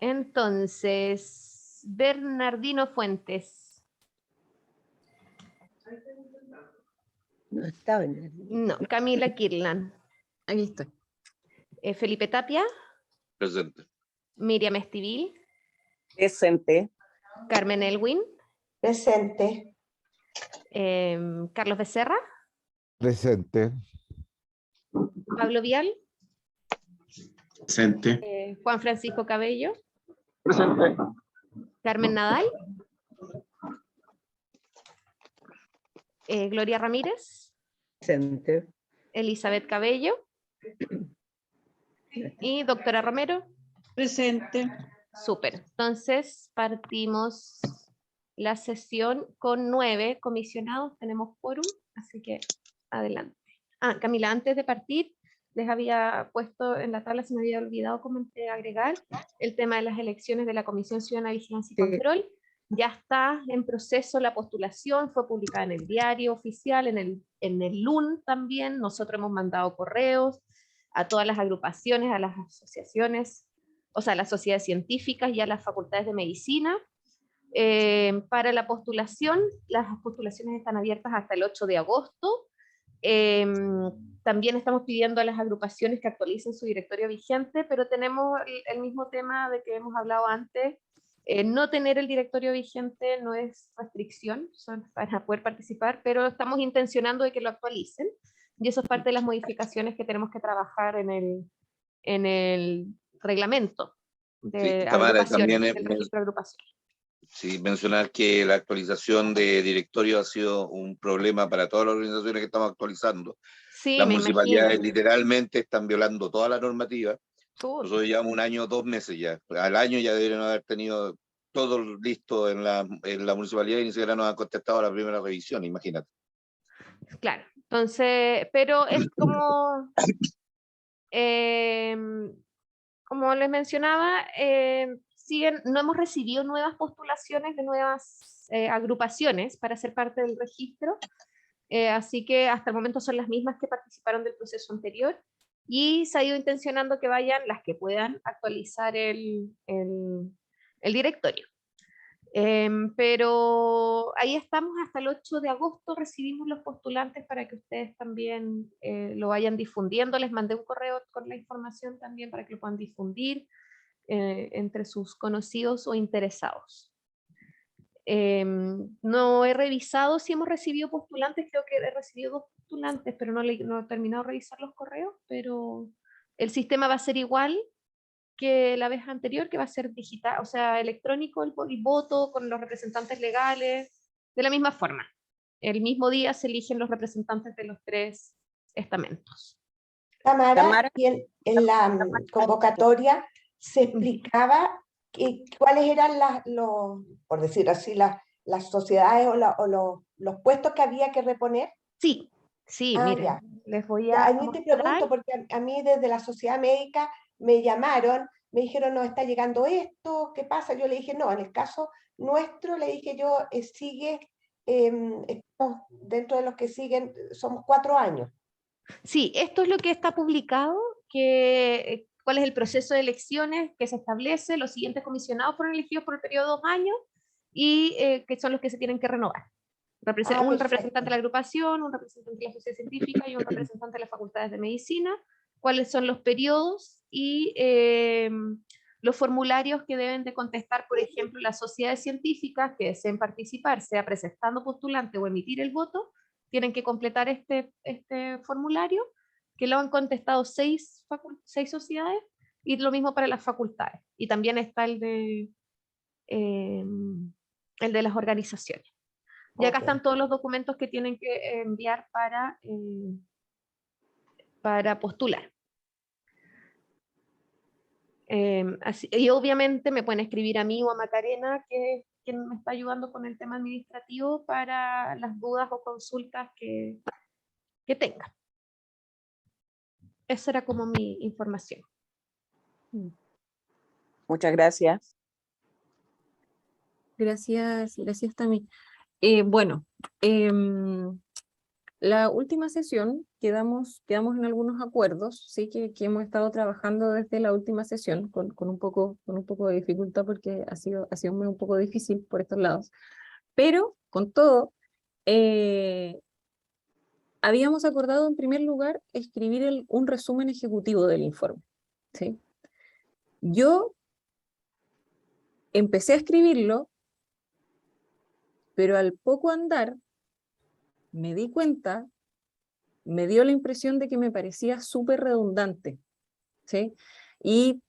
Entonces, Bernardino Fuentes. No estaba en el... No, Camila Kirlan. Aquí estoy. Felipe Tapia. Presente. Miriam Estivil. Presente. Carmen Elwin. Presente. Carlos Becerra. Presente. Pablo Vial. Presente. Juan Francisco Cabello. Presente. Carmen Nadal. Gloria Ramírez. Presente. Elizabeth Cabello. Y doctora Romero. Presente. Súper. Entonces partimos la sesión con 9 comisionados. Tenemos quórum, así que adelante. Camila, antes de partir, les había puesto en la tabla, se me había olvidado agregar el tema de las elecciones de la Comisión Ciudadana de Vigilancia y Control. Ya está en proceso la postulación, fue publicada en el diario oficial, en el LUN también. Nosotros hemos mandado correos a todas las agrupaciones, a las asociaciones, o sea, a las sociedades científicas y a las facultades de medicina. Para la postulación, las postulaciones están abiertas hasta el 8 de agosto. También estamos pidiendo a las agrupaciones que actualicen su directorio vigente, pero tenemos el mismo tema de que hemos hablado antes. No tener el directorio vigente no es restricción, son para poder participar, pero estamos intencionando de que lo actualicen, y eso es parte de las modificaciones que tenemos que trabajar en el reglamento de agrupaciones, también del registro de agrupaciones. Sí, mencionar que la actualización de directorio ha sido un problema para todas las organizaciones que estamos actualizando. Sí, las me municipalidades imagino. literalmente están violando toda la normativa. Nosotros llevamos 1 año, 2 meses ya. Al año ya deberían haber tenido todo listo en la municipalidad y ni siquiera nos han contestado a la primera revisión, imagínate. Claro, entonces, pero es como les mencionaba, no hemos recibido nuevas postulaciones de nuevas agrupaciones para ser parte del registro, así que hasta el momento son las mismas que participaron del proceso anterior, y se ha ido intencionando que vayan las que puedan actualizar el directorio. Pero ahí estamos hasta el 8 de agosto, recibimos los postulantes para que ustedes también lo vayan difundiendo. Les mandé un correo con la información también para que lo puedan difundir entre sus conocidos o interesados. No he revisado si hemos recibido postulantes, creo que he recibido 2 postulantes, pero no he terminado de revisar los correos, pero el sistema va a ser igual que la vez anterior, que va a ser digital, o sea, electrónico el voto con los representantes legales, de la misma forma. El mismo día se eligen los representantes de los 3 estamentos. Tamara, y en la convocatoria se explicaba cuáles eran por decir así, las sociedades o los puestos que había que reponer. Sí, miren, ya. Les voy a mí te pregunto, porque a mí desde la sociedad médica me llamaron, me dijeron, no, está llegando esto, ¿qué pasa? Yo le dije, no, en el caso nuestro, le dije yo, sigue, dentro de los que siguen, somos 4 años. Sí, esto es lo que está publicado, cuál es el proceso de elecciones que se establece, los siguientes comisionados fueron elegidos por el periodo de 2 años, y que son los que se tienen que renovar. Un representante de la agrupación, un representante de la sociedad científica y un representante de las facultades de medicina, cuáles son los periodos y los formularios que deben de contestar, por ejemplo, las sociedades científicas que deseen participar, sea presentando postulante o emitir el voto, tienen que completar este formulario, que lo han contestado 6 sociedades, y lo mismo para las facultades. Y también está el de las organizaciones. Y acá están todos los documentos que tienen que enviar para postular. Y obviamente me pueden escribir a mí o a Macarena, que es quien me está ayudando con el tema administrativo, para las dudas o consultas que tengan. Esa era como mi información. Muchas gracias. Gracias también. Bueno, la última sesión quedamos en algunos acuerdos, sí, que hemos estado trabajando desde la última sesión con un poco de dificultad porque ha sido un poco difícil por estos lados. Pero, con todo, habíamos acordado en primer lugar escribir un resumen ejecutivo del informe, ¿sí? Yo empecé a escribirlo, pero al poco andar me di cuenta, me dio la impresión de que me parecía súper redundante, ¿sí? Y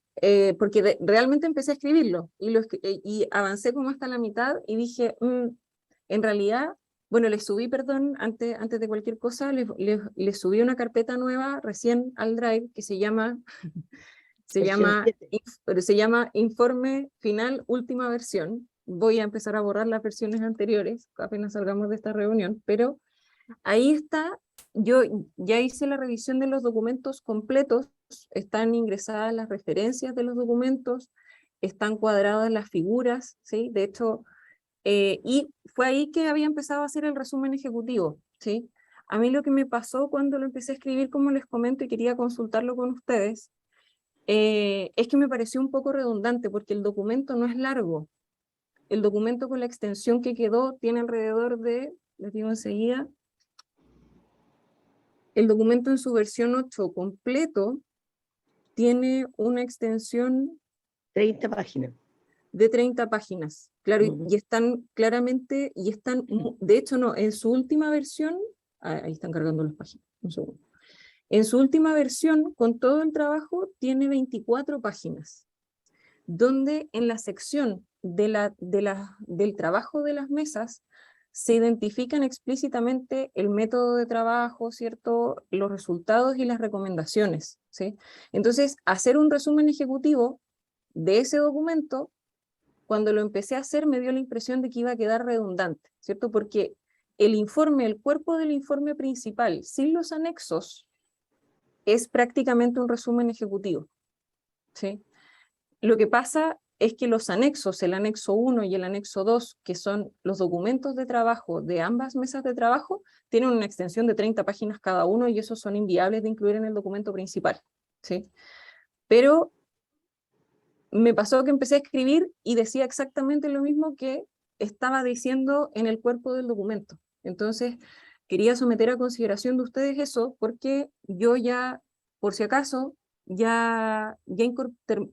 porque realmente empecé a escribirlo y avancé como hasta la mitad y dije, en realidad, bueno, le subí, perdón, antes de cualquier cosa, le subí una carpeta nueva recién al Drive que se llama Versión 7. se llama Informe Final Última Versión. Voy a empezar a borrar las versiones anteriores apenas salgamos de esta reunión, pero ahí está. Yo ya hice la revisión de los documentos completos, están ingresadas las referencias de los documentos, están cuadradas las figuras, ¿sí? De hecho, y fue ahí que había empezado a hacer el resumen ejecutivo, ¿sí? A mí lo que me pasó cuando lo empecé a escribir, como les comento, y quería consultarlo con ustedes, es que me pareció un poco redundante porque el documento no es largo. El documento con la extensión que quedó tiene alrededor de, les digo enseguida, el documento en su versión 8 completo tiene una extensión 30 páginas. de 30 páginas. Claro, y están claramente, de hecho no, en su última versión, ahí están cargando las páginas, un segundo. En su última versión, con todo el trabajo, tiene 24 páginas, donde en la sección del trabajo de las mesas se identifican explícitamente el método de trabajo, ¿cierto? Los resultados y las recomendaciones, ¿sí? Entonces, hacer un resumen ejecutivo de ese documento, cuando lo empecé a hacer, me dio la impresión de que iba a quedar redundante, ¿cierto? Porque el cuerpo del informe principal, sin los anexos, es prácticamente un resumen ejecutivo, ¿sí? Lo que pasa es que los anexos, el anexo 1 y el anexo 2, que son los documentos de trabajo de ambas mesas de trabajo, tienen una extensión de 30 páginas cada uno y esos son inviables de incluir en el documento principal, ¿sí? Pero me pasó que empecé a escribir y decía exactamente lo mismo que estaba diciendo en el cuerpo del documento. Entonces, quería someter a consideración de ustedes eso, porque yo ya, por si acaso, ya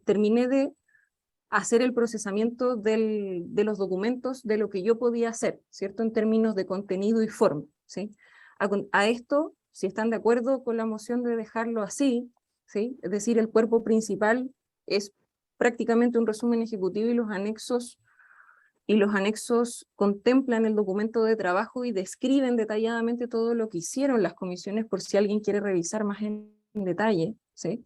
terminé de hacer el procesamiento de los documentos, de lo que yo podía hacer, ¿cierto? En términos de contenido y forma, ¿sí? A esto, si están de acuerdo con la moción de dejarlo así, ¿sí? Es decir, el cuerpo principal es prácticamente un resumen ejecutivo y los anexos contemplan el documento de trabajo y describen detalladamente todo lo que hicieron las comisiones por si alguien quiere revisar más en detalle, ¿sí?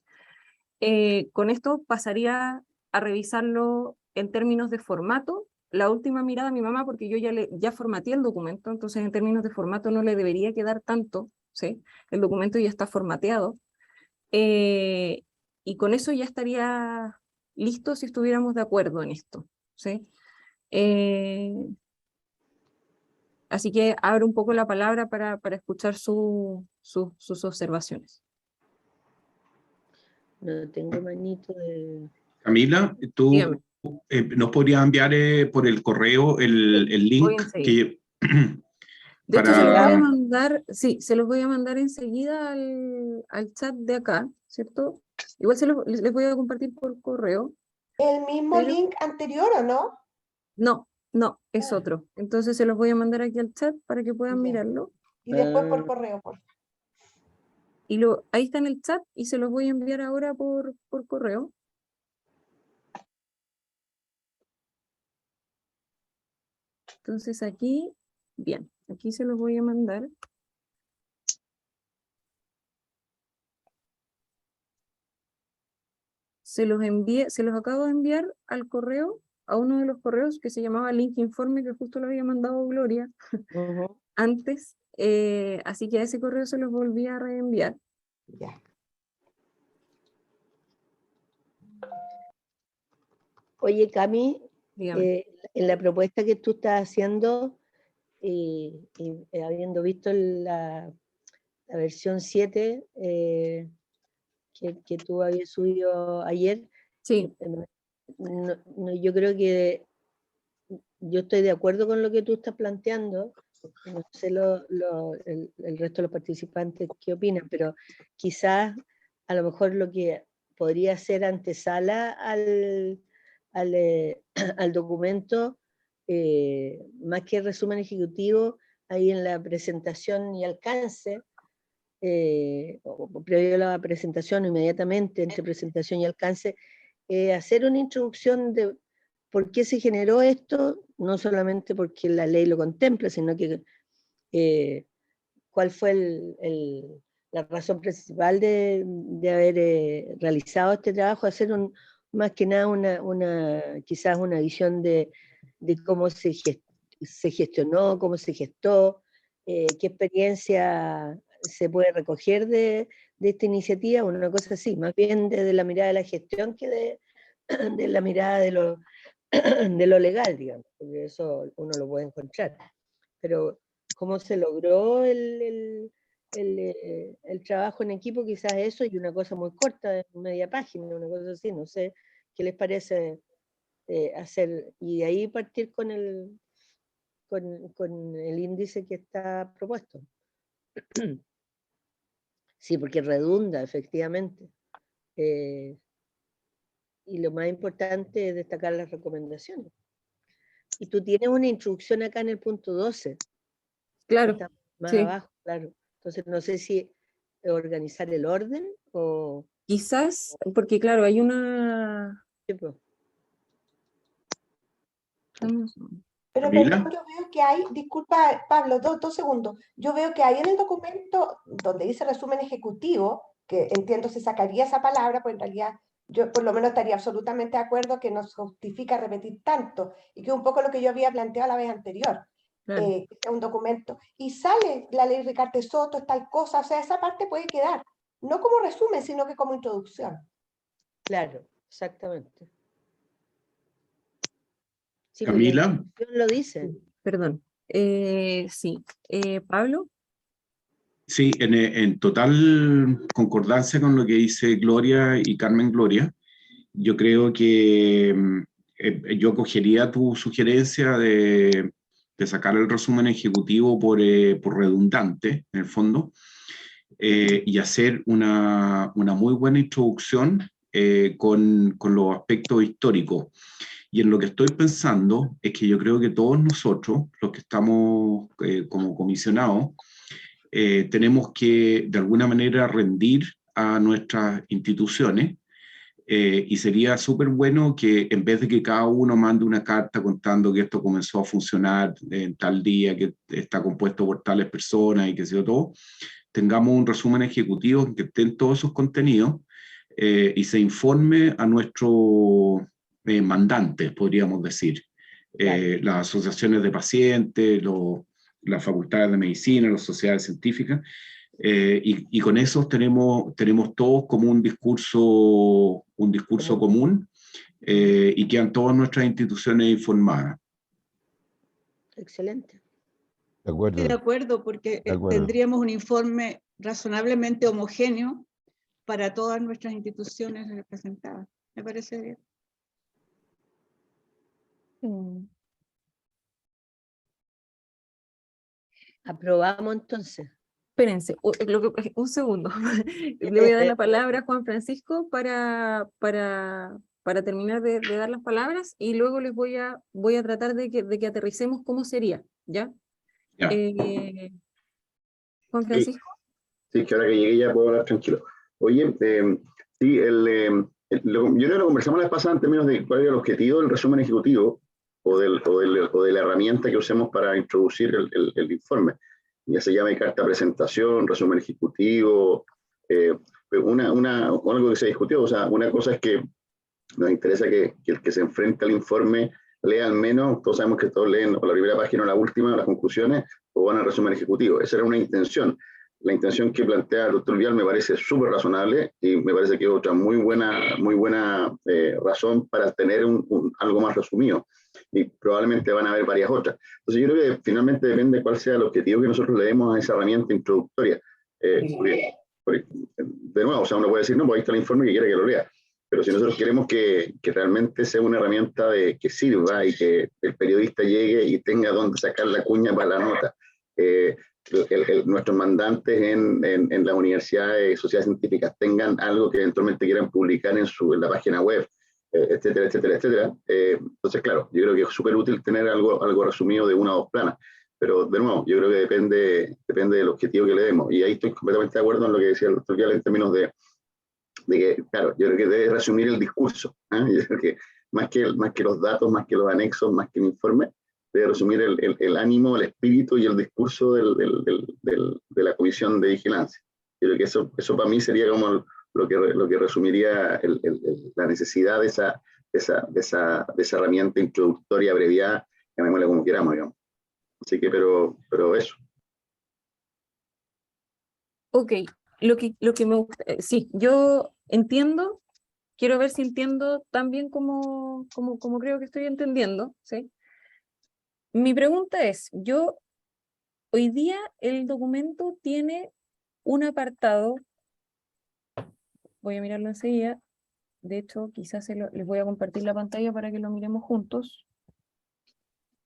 Con esto pasaría a revisarlo en términos de formato. La última mirada a mi mamá, porque yo ya formateé el documento, entonces en términos de formato no le debería quedar tanto, ¿sí? El documento ya está formateado. Y con eso ya estaría listo si estuviéramos de acuerdo en esto, ¿sí? Así que abro un poco la palabra para escuchar sus observaciones. No tengo manito de... Camila, tú Dígame. nos podrías enviar por el correo el link que... De hecho, se los voy a mandar, sí, se los voy a mandar enseguida al chat de acá, ¿cierto? Igual les voy a compartir por correo. ¿El mismo link anterior o no? No, es otro. Entonces se los voy a mandar aquí al chat para que puedan mirarlo. Y después por correo, por favor. Y ahí está en el chat y se los voy a enviar ahora por correo. Entonces aquí, bien, aquí se los voy a mandar. Se los acabo de enviar al correo, a uno de los correos que se llamaba Link Informe, que justo lo había mandado Gloria antes. Así que a ese correo se los volví a reenviar. Ya. Oye, Cami, Dígame. en la propuesta que tú estás haciendo, habiendo visto la versión 7 que tú habías subido ayer. Sí. Yo creo que yo estoy de acuerdo con lo que tú estás planteando. No sé el resto de los participantes qué opinan, pero quizás a lo mejor lo que podría ser antesala al documento, más que resumen ejecutivo, ahí en la presentación y alcance, o previo a la presentación, inmediatamente entre presentación y alcance, hacer una introducción de por qué se generó esto, no solamente porque la ley lo contempla, sino que cuál fue la razón principal de haber realizado este trabajo, hacer más que nada quizás una visión de cómo se gestionó, cómo se gestó, qué experiencia se puede recoger de esta iniciativa, una cosa así, más bien desde la mirada de la gestión que de la mirada de lo legal, digamos, porque eso uno lo puede encontrar. Pero cómo se logró el trabajo en equipo, quizás eso, y una cosa muy corta, de media página, una cosa así, no sé, ¿qué les parece hacer? Y ahí partir con el índice que está propuesto. Sí, porque redunda, efectivamente. Y lo más importante es destacar las recomendaciones. Y tú tienes una introducción acá en el punto 12. Claro. Está más sí. abajo, claro. Entonces no sé si organizar el orden o... Quizás, porque claro, hay una... Sí, pues. Pero perdón, yo veo que hay, disculpa Pablo, dos segundos, yo veo que hay en el documento donde dice resumen ejecutivo, que entiendo se sacaría esa palabra, pues en realidad yo por lo menos estaría absolutamente de acuerdo que no se justifica repetir tanto, y que es un poco lo que yo había planteado la vez anterior, Claro. que es un documento, y sale la ley Ricardo Soto, es tal cosa, o sea, esa parte puede quedar, no como resumen, sino que como introducción. Claro, exactamente. Sí, Camila. Lo dice. Perdón. Sí. Pablo. Sí, en total concordancia con lo que dice Gloria y Carmen Gloria. Yo creo que yo acogería tu sugerencia de sacar el resumen ejecutivo por redundante, en el fondo, y hacer una muy buena introducción con los aspectos históricos. Y en lo que estoy pensando es que yo creo que todos nosotros, los que estamos como comisionados, tenemos que de alguna manera rendir a nuestras instituciones, y sería súper bueno que en vez de que cada uno mande una carta contando que esto comenzó a funcionar en tal día, que está compuesto por tales personas y que sea todo, tengamos un resumen ejecutivo en que estén todos esos contenidos, y se informe a nuestros mandantes, podríamos decir, las asociaciones de pacientes, las facultades de medicina, las sociedades científicas, y con eso tenemos todos como un discurso común, y quedan todas nuestras instituciones informadas. Excelente. De acuerdo. Estoy de acuerdo, porque tendríamos un informe razonablemente homogéneo para todas nuestras instituciones representadas. Me parece bien. Aprobamos entonces. Espérense, un segundo. Le voy a dar la palabra a Juan Francisco para terminar de dar las palabras, y luego les voy a tratar de que aterricemos cómo sería, ¿ya? Juan Francisco. Sí, que ahora que llegué ya puedo hablar tranquilo. Oye, sí, yo creo que lo conversamos la vez pasada en términos de cuál era el objetivo del resumen ejecutivo o de la herramienta que usemos para introducir el informe. Ya se llama carta presentación, resumen ejecutivo, algo que se discutió. O sea, una cosa es que nos interesa que el que se enfrenta al informe lea al menos, todos sabemos que todos leen o la primera página o la última, las conclusiones, o van al resumen ejecutivo. Esa era una intención. La intención que plantea el doctor Vial me parece súper razonable, y me parece que es otra muy buena razón para tener algo más resumido, y probablemente van a haber varias otras. Entonces yo creo que finalmente depende cuál sea el objetivo que nosotros le demos a esa herramienta introductoria. De nuevo, o sea, uno puede decir, no, pues ahí está el informe que quiere que lo lea. Pero si nosotros queremos que realmente sea una herramienta que sirva y que el periodista llegue y tenga dónde sacar la cuña para la nota, nuestros mandantes en las universidades y sociedades científicas tengan algo que eventualmente quieran publicar en la página web, etcétera, etcétera, etcétera. Entonces, claro, yo creo que es súper útil tener algo resumido de una o dos planas. Pero, de nuevo, yo creo que depende del objetivo que le demos. Y ahí estoy completamente de acuerdo en lo que decía el doctor Vial en términos de que, claro, yo creo que debe resumir el discurso. Yo creo que más que los datos, más que los anexos, más que el informe, debe resumir el ánimo, el espíritu y el discurso de la Comisión de Vigilancia. Yo creo que eso para mí sería como lo que resumiría la necesidad de esa herramienta introductoria abreviada, llamémosla como queramos, digamos. Así que, pero eso. Ok, lo que me gusta, sí, yo entiendo, quiero ver si entiendo tan bien como creo que estoy entendiendo, ¿sí? Mi pregunta es, hoy día el documento tiene un apartado, voy a mirarlo enseguida, de hecho quizás les voy a compartir la pantalla para que lo miremos juntos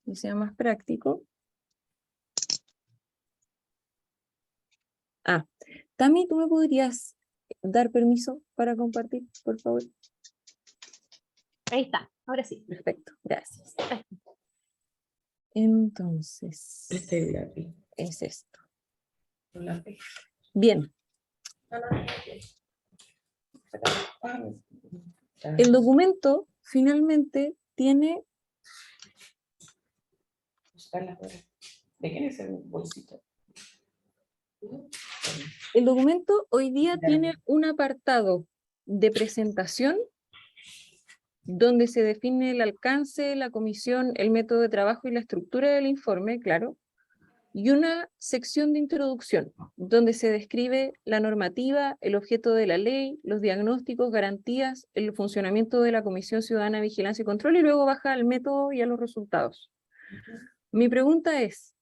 y sea más práctico. Tami, ¿tú me podrías dar permiso para compartir, por favor? Ahí está, ahora sí. Perfecto, gracias. Entonces, es esto. Bien. El documento finalmente tiene... ¿De quién es el bolsito? El documento hoy día tiene un apartado de presentación donde se define el alcance, la comisión, el método de trabajo y la estructura del informe, claro, y una sección de introducción donde se describe la normativa, el objeto de la ley, los diagnósticos, garantías, el funcionamiento de la Comisión Ciudadana de Vigilancia y Control, y luego baja al método y a los resultados. Mi pregunta es,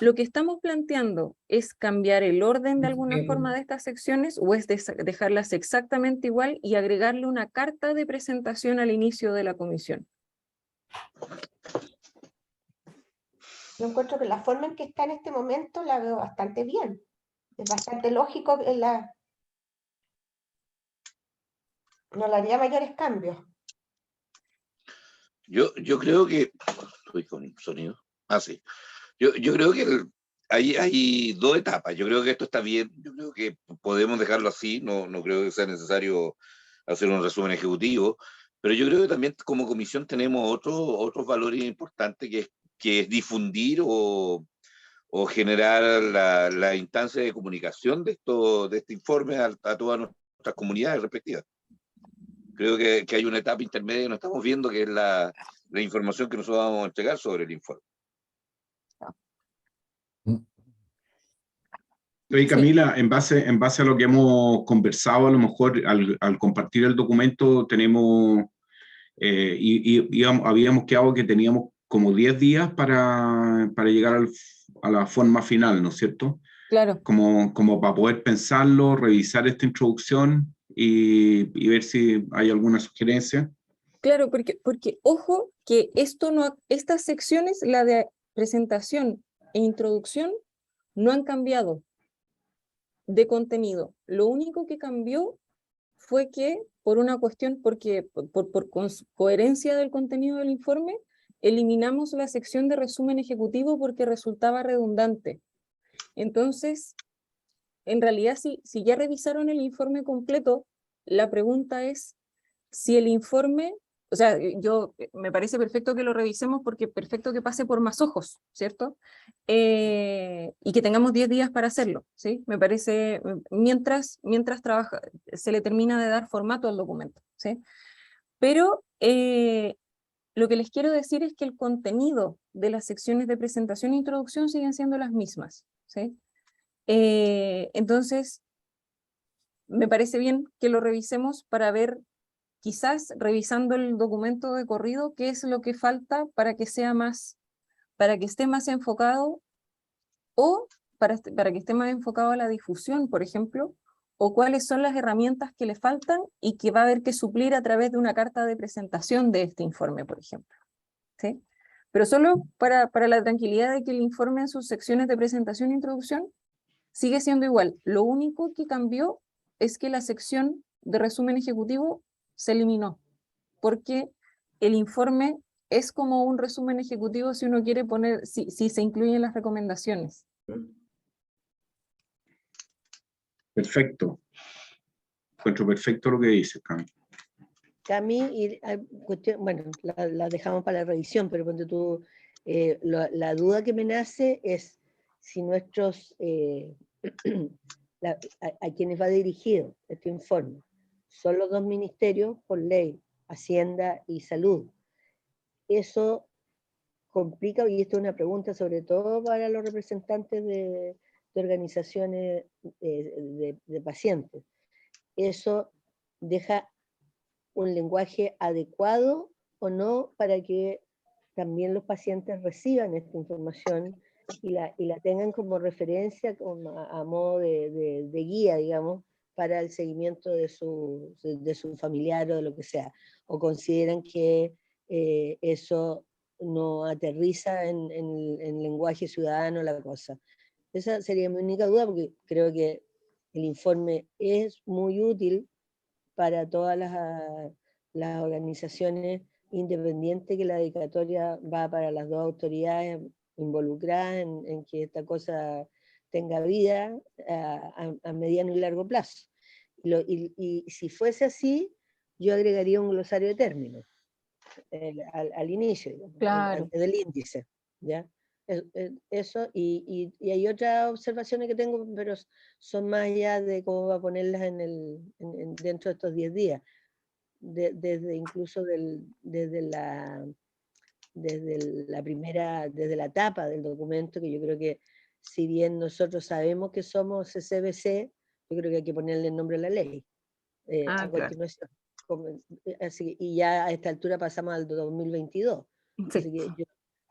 ¿lo que estamos planteando es cambiar el orden de alguna forma de estas secciones o es dejarlas exactamente igual y agregarle una carta de presentación al inicio de la comisión? Yo encuentro que la forma en que está en este momento la veo bastante bien. Es bastante lógico, no le haría mayores cambios. Yo creo que... Estoy con sonido. Sí. Yo creo que hay dos etapas. Yo creo que esto está bien. Yo creo que podemos dejarlo así. No creo que sea necesario hacer un resumen ejecutivo. Pero yo creo que también como comisión tenemos otros valores importantes que es difundir o generar la instancia de comunicación de este informe a todas nuestras comunidades respectivas. Creo que hay una etapa intermedia que no estamos viendo, que es la información que nosotros vamos a entregar sobre el informe. Oye, Camila, en base a lo que hemos conversado, a lo mejor al compartir el documento tenemos, habíamos quedado que teníamos como 10 días para llegar a la forma final, ¿no es cierto? Claro. Como para poder pensarlo, revisar esta introducción y ver si hay alguna sugerencia. Claro, porque ojo que estas secciones, la de presentación e introducción, no han cambiado de contenido. Lo único que cambió fue que, por una cuestión, por coherencia del contenido del informe, eliminamos la sección de resumen ejecutivo porque resultaba redundante. Entonces, en realidad, si ya revisaron el informe completo, la pregunta es si el informe, o sea, me parece perfecto que lo revisemos porque perfecto que pase por más ojos, ¿cierto? Y que tengamos 10 días para hacerlo, ¿sí? Me parece, mientras trabaja, se le termina de dar formato al documento, ¿sí? Pero lo que les quiero decir es que el contenido de las secciones de presentación e introducción siguen siendo las mismas, ¿sí? Entonces, me parece bien que lo revisemos para ver, quizás revisando el documento de corrido, qué es lo que falta para que esté más enfocado o para que esté más enfocado a la difusión, por ejemplo, o cuáles son las herramientas que le faltan y que va a haber que suplir a través de una carta de presentación de este informe, por ejemplo. ¿Sí? Pero solo para la tranquilidad de que el informe en sus secciones de presentación e introducción sigue siendo igual. Lo único que cambió es que la sección de resumen ejecutivo se eliminó, porque el informe es como un resumen ejecutivo si uno quiere poner, si se incluyen las recomendaciones. Perfecto. Encuentro perfecto lo que dices, Cami. Cami, y bueno, la dejamos para la revisión, pero cuando tú, la duda que me nace es si nuestros, a quienes va dirigido este informe, son los dos ministerios por ley, Hacienda y Salud. Eso complica, y esto es una pregunta sobre todo para los representantes de organizaciones de pacientes. Eso deja un lenguaje adecuado o no para que también los pacientes reciban esta información y la tengan como referencia, a modo de guía, digamos, para el seguimiento de su familiar o de lo que sea, o consideran que eso no aterriza en lenguaje ciudadano la cosa. Esa sería mi única duda, porque creo que el informe es muy útil para todas las organizaciones independientes, que la dedicatoria va para las dos autoridades involucradas en que esta cosa tenga vida a mediano y largo plazo. Y si fuese así, yo agregaría un glosario de términos al inicio, digamos, Claro. antes del índice, ¿ya? Eso, y hay otras observaciones que tengo, pero son más allá de cómo va a ponerlas dentro de estos 10 días. Desde incluso desde la tapa del documento, que yo creo que, si bien nosotros sabemos que somos CCBC, yo creo que hay que ponerle el nombre a la ley a continuación. Así, y ya a esta altura pasamos al 2022. Sí. Así que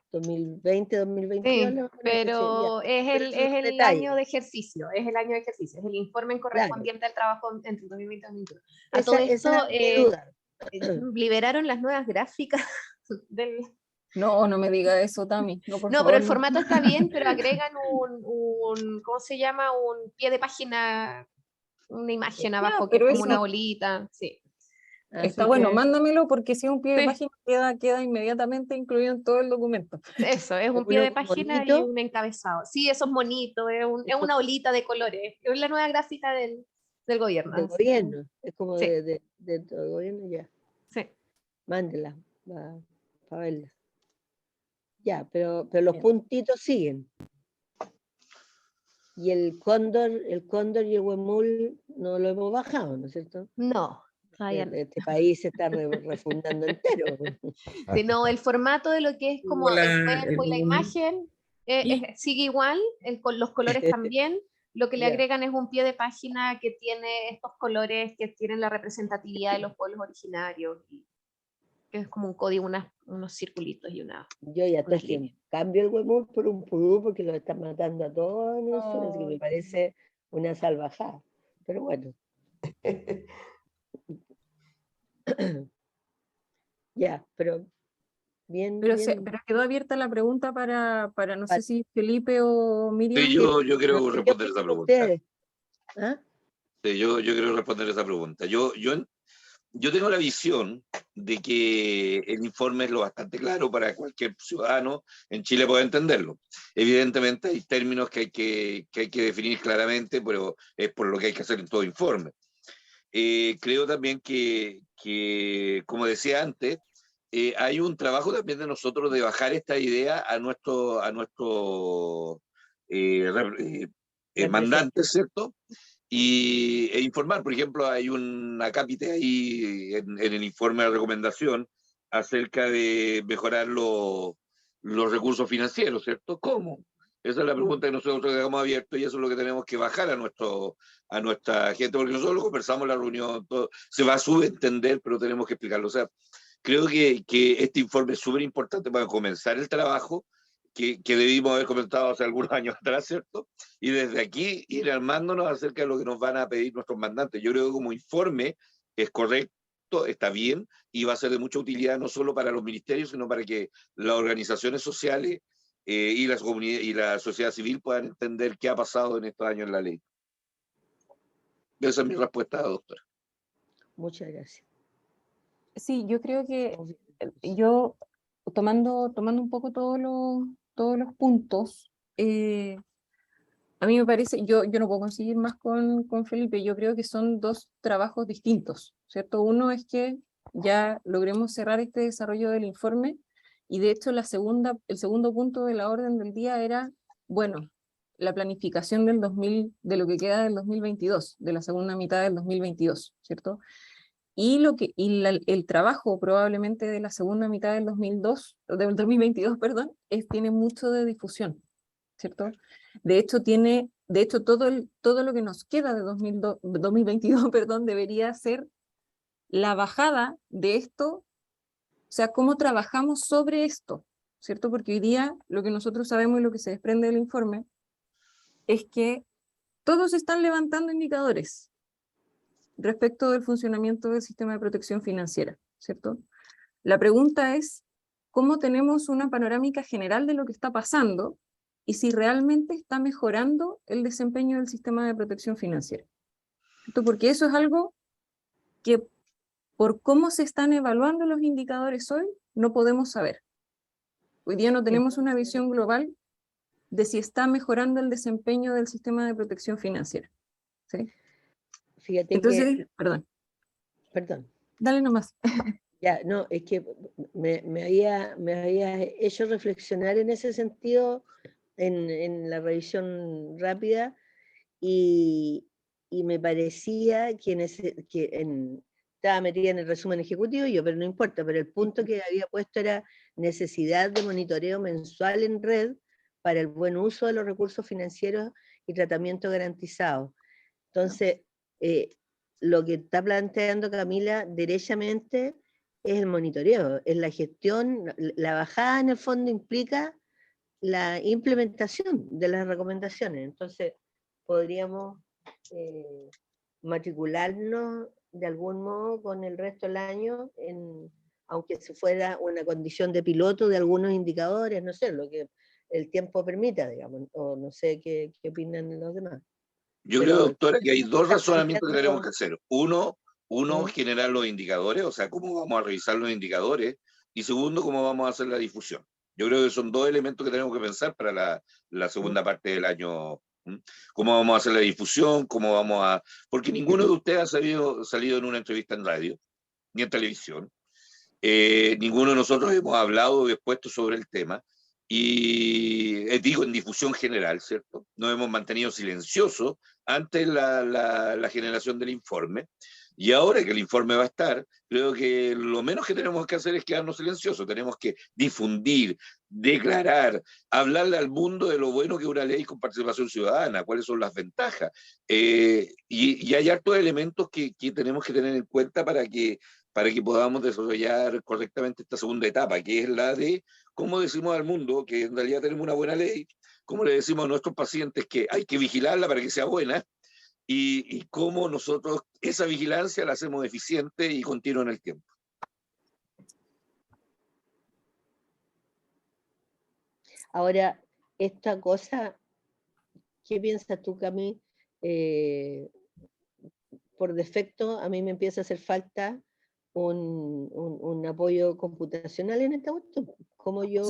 2020, 2022. Sí, pero es el año de ejercicio, es el informe correspondiente al trabajo entre 2020 y 2021. A todo esto, liberaron las nuevas gráficas del... No me diga eso, Tami. No, por favor, pero el formato está bien, pero agregan un ¿cómo se llama? Un pie de página, una imagen abajo, que es como una bolita, sí. Está bueno, mándamelo, porque si es un pie de página queda inmediatamente incluido en todo el documento. Eso, es un pie de página y un encabezado. Sí, eso es bonito, es una bolita de colores. Es la nueva gráfica del gobierno. Del gobierno, es como de todo el gobierno, ya. Sí. Mándela, para verla. Ya, pero los puntitos siguen. Y el cóndor y el huemul no lo hemos bajado, ¿no es cierto? No. Este país se está refundando entero. Sí, no, el formato de lo que es como el cuerpo y la imagen sigue igual, los colores también. Lo que le agregan es un pie de página que tiene estos colores que tienen la representatividad de los pueblos originarios, y que es como un código, unos circulitos y una. Yo ya estoy que cambio el huemul por un pudú, porque lo están matando a todos, así que me parece una salvajada. Pero bueno. Ya, pero bien. Pero quedó abierta la pregunta para no sé si Felipe o Miriam. Sí, yo quiero responder esa pregunta. ¿Ah? Sí, yo quiero responder esa pregunta. Yo tengo la visión de que el informe es lo bastante claro para cualquier ciudadano en Chile pueda entenderlo. Evidentemente hay términos que hay que definir claramente, pero es por lo que hay que hacer en todo informe. Creo también que, como decía antes, hay un trabajo también de nosotros de bajar esta idea a nuestro mandantes, ¿cierto? E informar. Por ejemplo, hay un acápite ahí en el informe de recomendación acerca de mejorar los recursos financieros, ¿cierto? ¿Cómo? Esa es la pregunta que nosotros dejamos abierto, y eso es lo que tenemos que bajar a nuestra gente, porque nosotros lo conversamos en la reunión, todo, se va a subentender, pero tenemos que explicarlo. O sea, creo que este informe es súper importante para comenzar el trabajo, debimos haber comentado hace algunos años atrás, ¿cierto? Y desde aquí ir armándonos acerca de lo que nos van a pedir nuestros mandantes. Yo creo que como informe es correcto, está bien, y va a ser de mucha utilidad no solo para los ministerios, sino para que las organizaciones sociales y la sociedad civil puedan entender qué ha pasado en estos años en la ley. Esa es mi respuesta, doctora. Muchas gracias. Sí, yo creo que yo, tomando un poco todos los puntos, a mí me parece, yo no puedo conseguir más con Felipe, yo creo que son dos trabajos distintos, ¿cierto? Uno es que ya logremos cerrar este desarrollo del informe, y de hecho el segundo punto de la orden del día era, bueno, la planificación de lo que queda del 2022, de la segunda mitad del 2022, ¿cierto? Y el trabajo probablemente de la segunda mitad del 2022, perdón, tiene mucho de difusión, ¿cierto? De hecho, todo lo que nos queda de 2022, perdón, debería ser la bajada de esto, o sea, cómo trabajamos sobre esto, ¿cierto? Porque hoy día lo que nosotros sabemos y lo que se desprende del informe es que todos están levantando indicadores respecto del funcionamiento del sistema de protección financiera, ¿cierto? La pregunta es, ¿cómo tenemos una panorámica general de lo que está pasando y si realmente está mejorando el desempeño del sistema de protección financiera? ¿Cierto? Porque eso es algo que, por cómo se están evaluando los indicadores hoy, no podemos saber. Hoy día no tenemos una visión global de si está mejorando el desempeño del sistema de protección financiera, ¿sí? Fíjate entonces, que... Perdón. Dale nomás. Ya, no, es que me había hecho reflexionar en ese sentido en la revisión rápida, y me parecía que, estaba metida en el resumen ejecutivo yo, pero no importa, pero el punto que había puesto era necesidad de monitoreo mensual en red para el buen uso de los recursos financieros y tratamiento garantizado. Entonces, lo que está planteando Camila derechamente es el monitoreo, es la gestión, la bajada en el fondo implica la implementación de las recomendaciones. Entonces, podríamos matricularnos de algún modo con el resto del año, aunque se fuera una condición de piloto de algunos indicadores, no sé, lo que el tiempo permita, digamos, o no sé qué opinan los demás. Yo creo, doctora, que hay dos razonamientos que tenemos que hacer. Uno, generar los indicadores, o sea, cómo vamos a revisar los indicadores, y segundo, cómo vamos a hacer la difusión. Yo creo que son dos elementos que tenemos que pensar para la segunda parte del año. ¿Cómo vamos a hacer la difusión? ¿Cómo vamos a...? Porque ninguno de ustedes ha salido en una entrevista en radio, ni en televisión. Ninguno de nosotros hemos hablado o expuesto sobre el tema. Y digo, en difusión general, ¿cierto? Nos hemos mantenido silenciosos ante la generación del informe, y ahora que el informe va a estar, creo que lo menos que tenemos que hacer es quedarnos silenciosos. Tenemos que difundir, declarar, hablarle al mundo de lo bueno que es una ley con participación ciudadana, cuáles son las ventajas, y hay hartos elementos que tenemos que tener en cuenta para que podamos desarrollar correctamente esta segunda etapa, que es la de cómo decimos al mundo que en realidad tenemos una buena ley, cómo le decimos a nuestros pacientes que hay que vigilarla para que sea buena, y cómo nosotros esa vigilancia la hacemos eficiente y continua en el tiempo. Ahora, esta cosa, ¿qué piensas tú, Cami? Por defecto, a mí me empieza a hacer falta un apoyo computacional en esta cuestión. ¿Cómo yo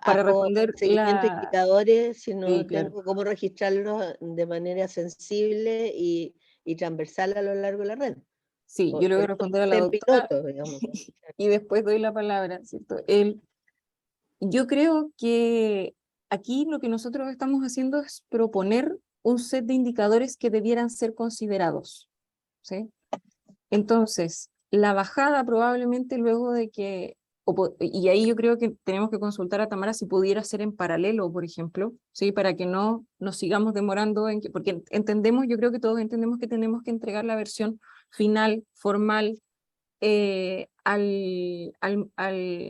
para responder seguimiento de indicadores si no claro. tengo cómo registrarlos de manera sensible y transversal a lo largo de la red? Sí, yo le voy a responder a la doctora y después doy la palabra, ¿cierto? Yo creo que aquí lo que nosotros estamos haciendo es proponer un set de indicadores que debieran ser considerados, ¿sí? Entonces, la bajada probablemente luego de que, y ahí yo creo que tenemos que consultar a Tamara si pudiera ser en paralelo, por ejemplo, ¿sí? Para que no nos sigamos demorando, porque entendemos, yo creo que todos entendemos que tenemos que entregar la versión final, formal, a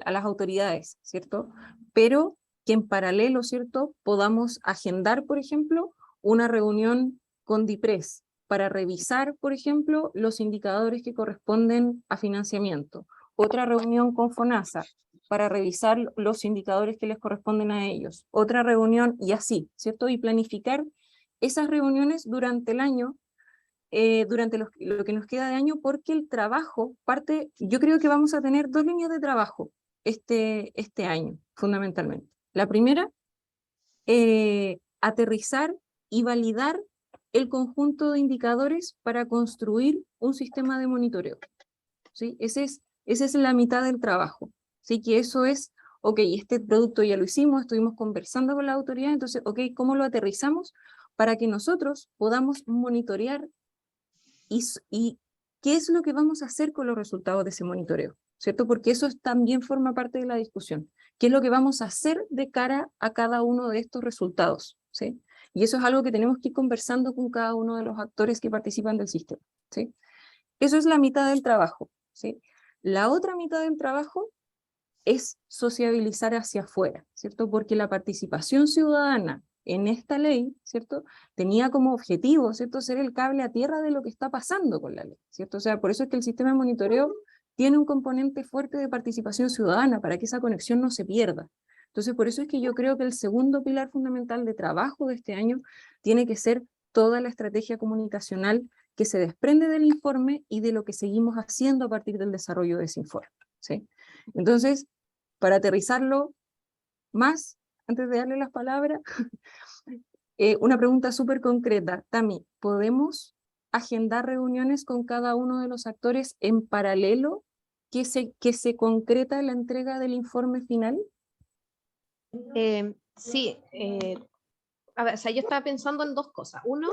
las autoridades, ¿cierto? Pero que en paralelo, ¿cierto?, podamos agendar, por ejemplo, una reunión con DIPRES para revisar, por ejemplo, los indicadores que corresponden a financiamiento. Otra reunión con FONASA para revisar los indicadores que les corresponden a ellos. Otra reunión y así, ¿cierto? Y planificar esas reuniones durante el año, durante lo que nos queda de año, porque el trabajo parte, yo creo que vamos a tener 2 líneas de trabajo este año, fundamentalmente. La primera, aterrizar y validar el conjunto de indicadores para construir un sistema de monitoreo, ¿sí? Esa es la mitad del trabajo, ¿sí? Que eso es, ok, este producto ya lo hicimos, estuvimos conversando con la autoridad, entonces, ok, ¿cómo lo aterrizamos para que nosotros podamos monitorear y qué es lo que vamos a hacer con los resultados de ese monitoreo, ¿cierto? Porque eso también forma parte de la discusión. ¿Qué es lo que vamos a hacer de cara a cada uno de estos resultados? ¿Sí? Y eso es algo que tenemos que ir conversando con cada uno de los actores que participan del sistema, ¿sí? Eso es la mitad del trabajo, ¿sí? La otra mitad del trabajo es sociabilizar hacia afuera, ¿cierto? Porque la participación ciudadana en esta ley, ¿cierto?, tenía como objetivo, ¿cierto?, ser el cable a tierra de lo que está pasando con la ley, ¿cierto? O sea, por eso es que el sistema de monitoreo tiene un componente fuerte de participación ciudadana, para que esa conexión no se pierda. Entonces, por eso es que yo creo que el segundo pilar fundamental de trabajo de este año tiene que ser toda la estrategia comunicacional que se desprende del informe y de lo que seguimos haciendo a partir del desarrollo de ese informe, ¿sí? Entonces, para aterrizarlo más, antes de darle las palabras, una pregunta súper concreta. Tami, ¿podemos agendar reuniones con cada uno de los actores en paralelo que se concreta la entrega del informe final? Sí, a ver, o sea, yo estaba pensando en 2 cosas. Uno,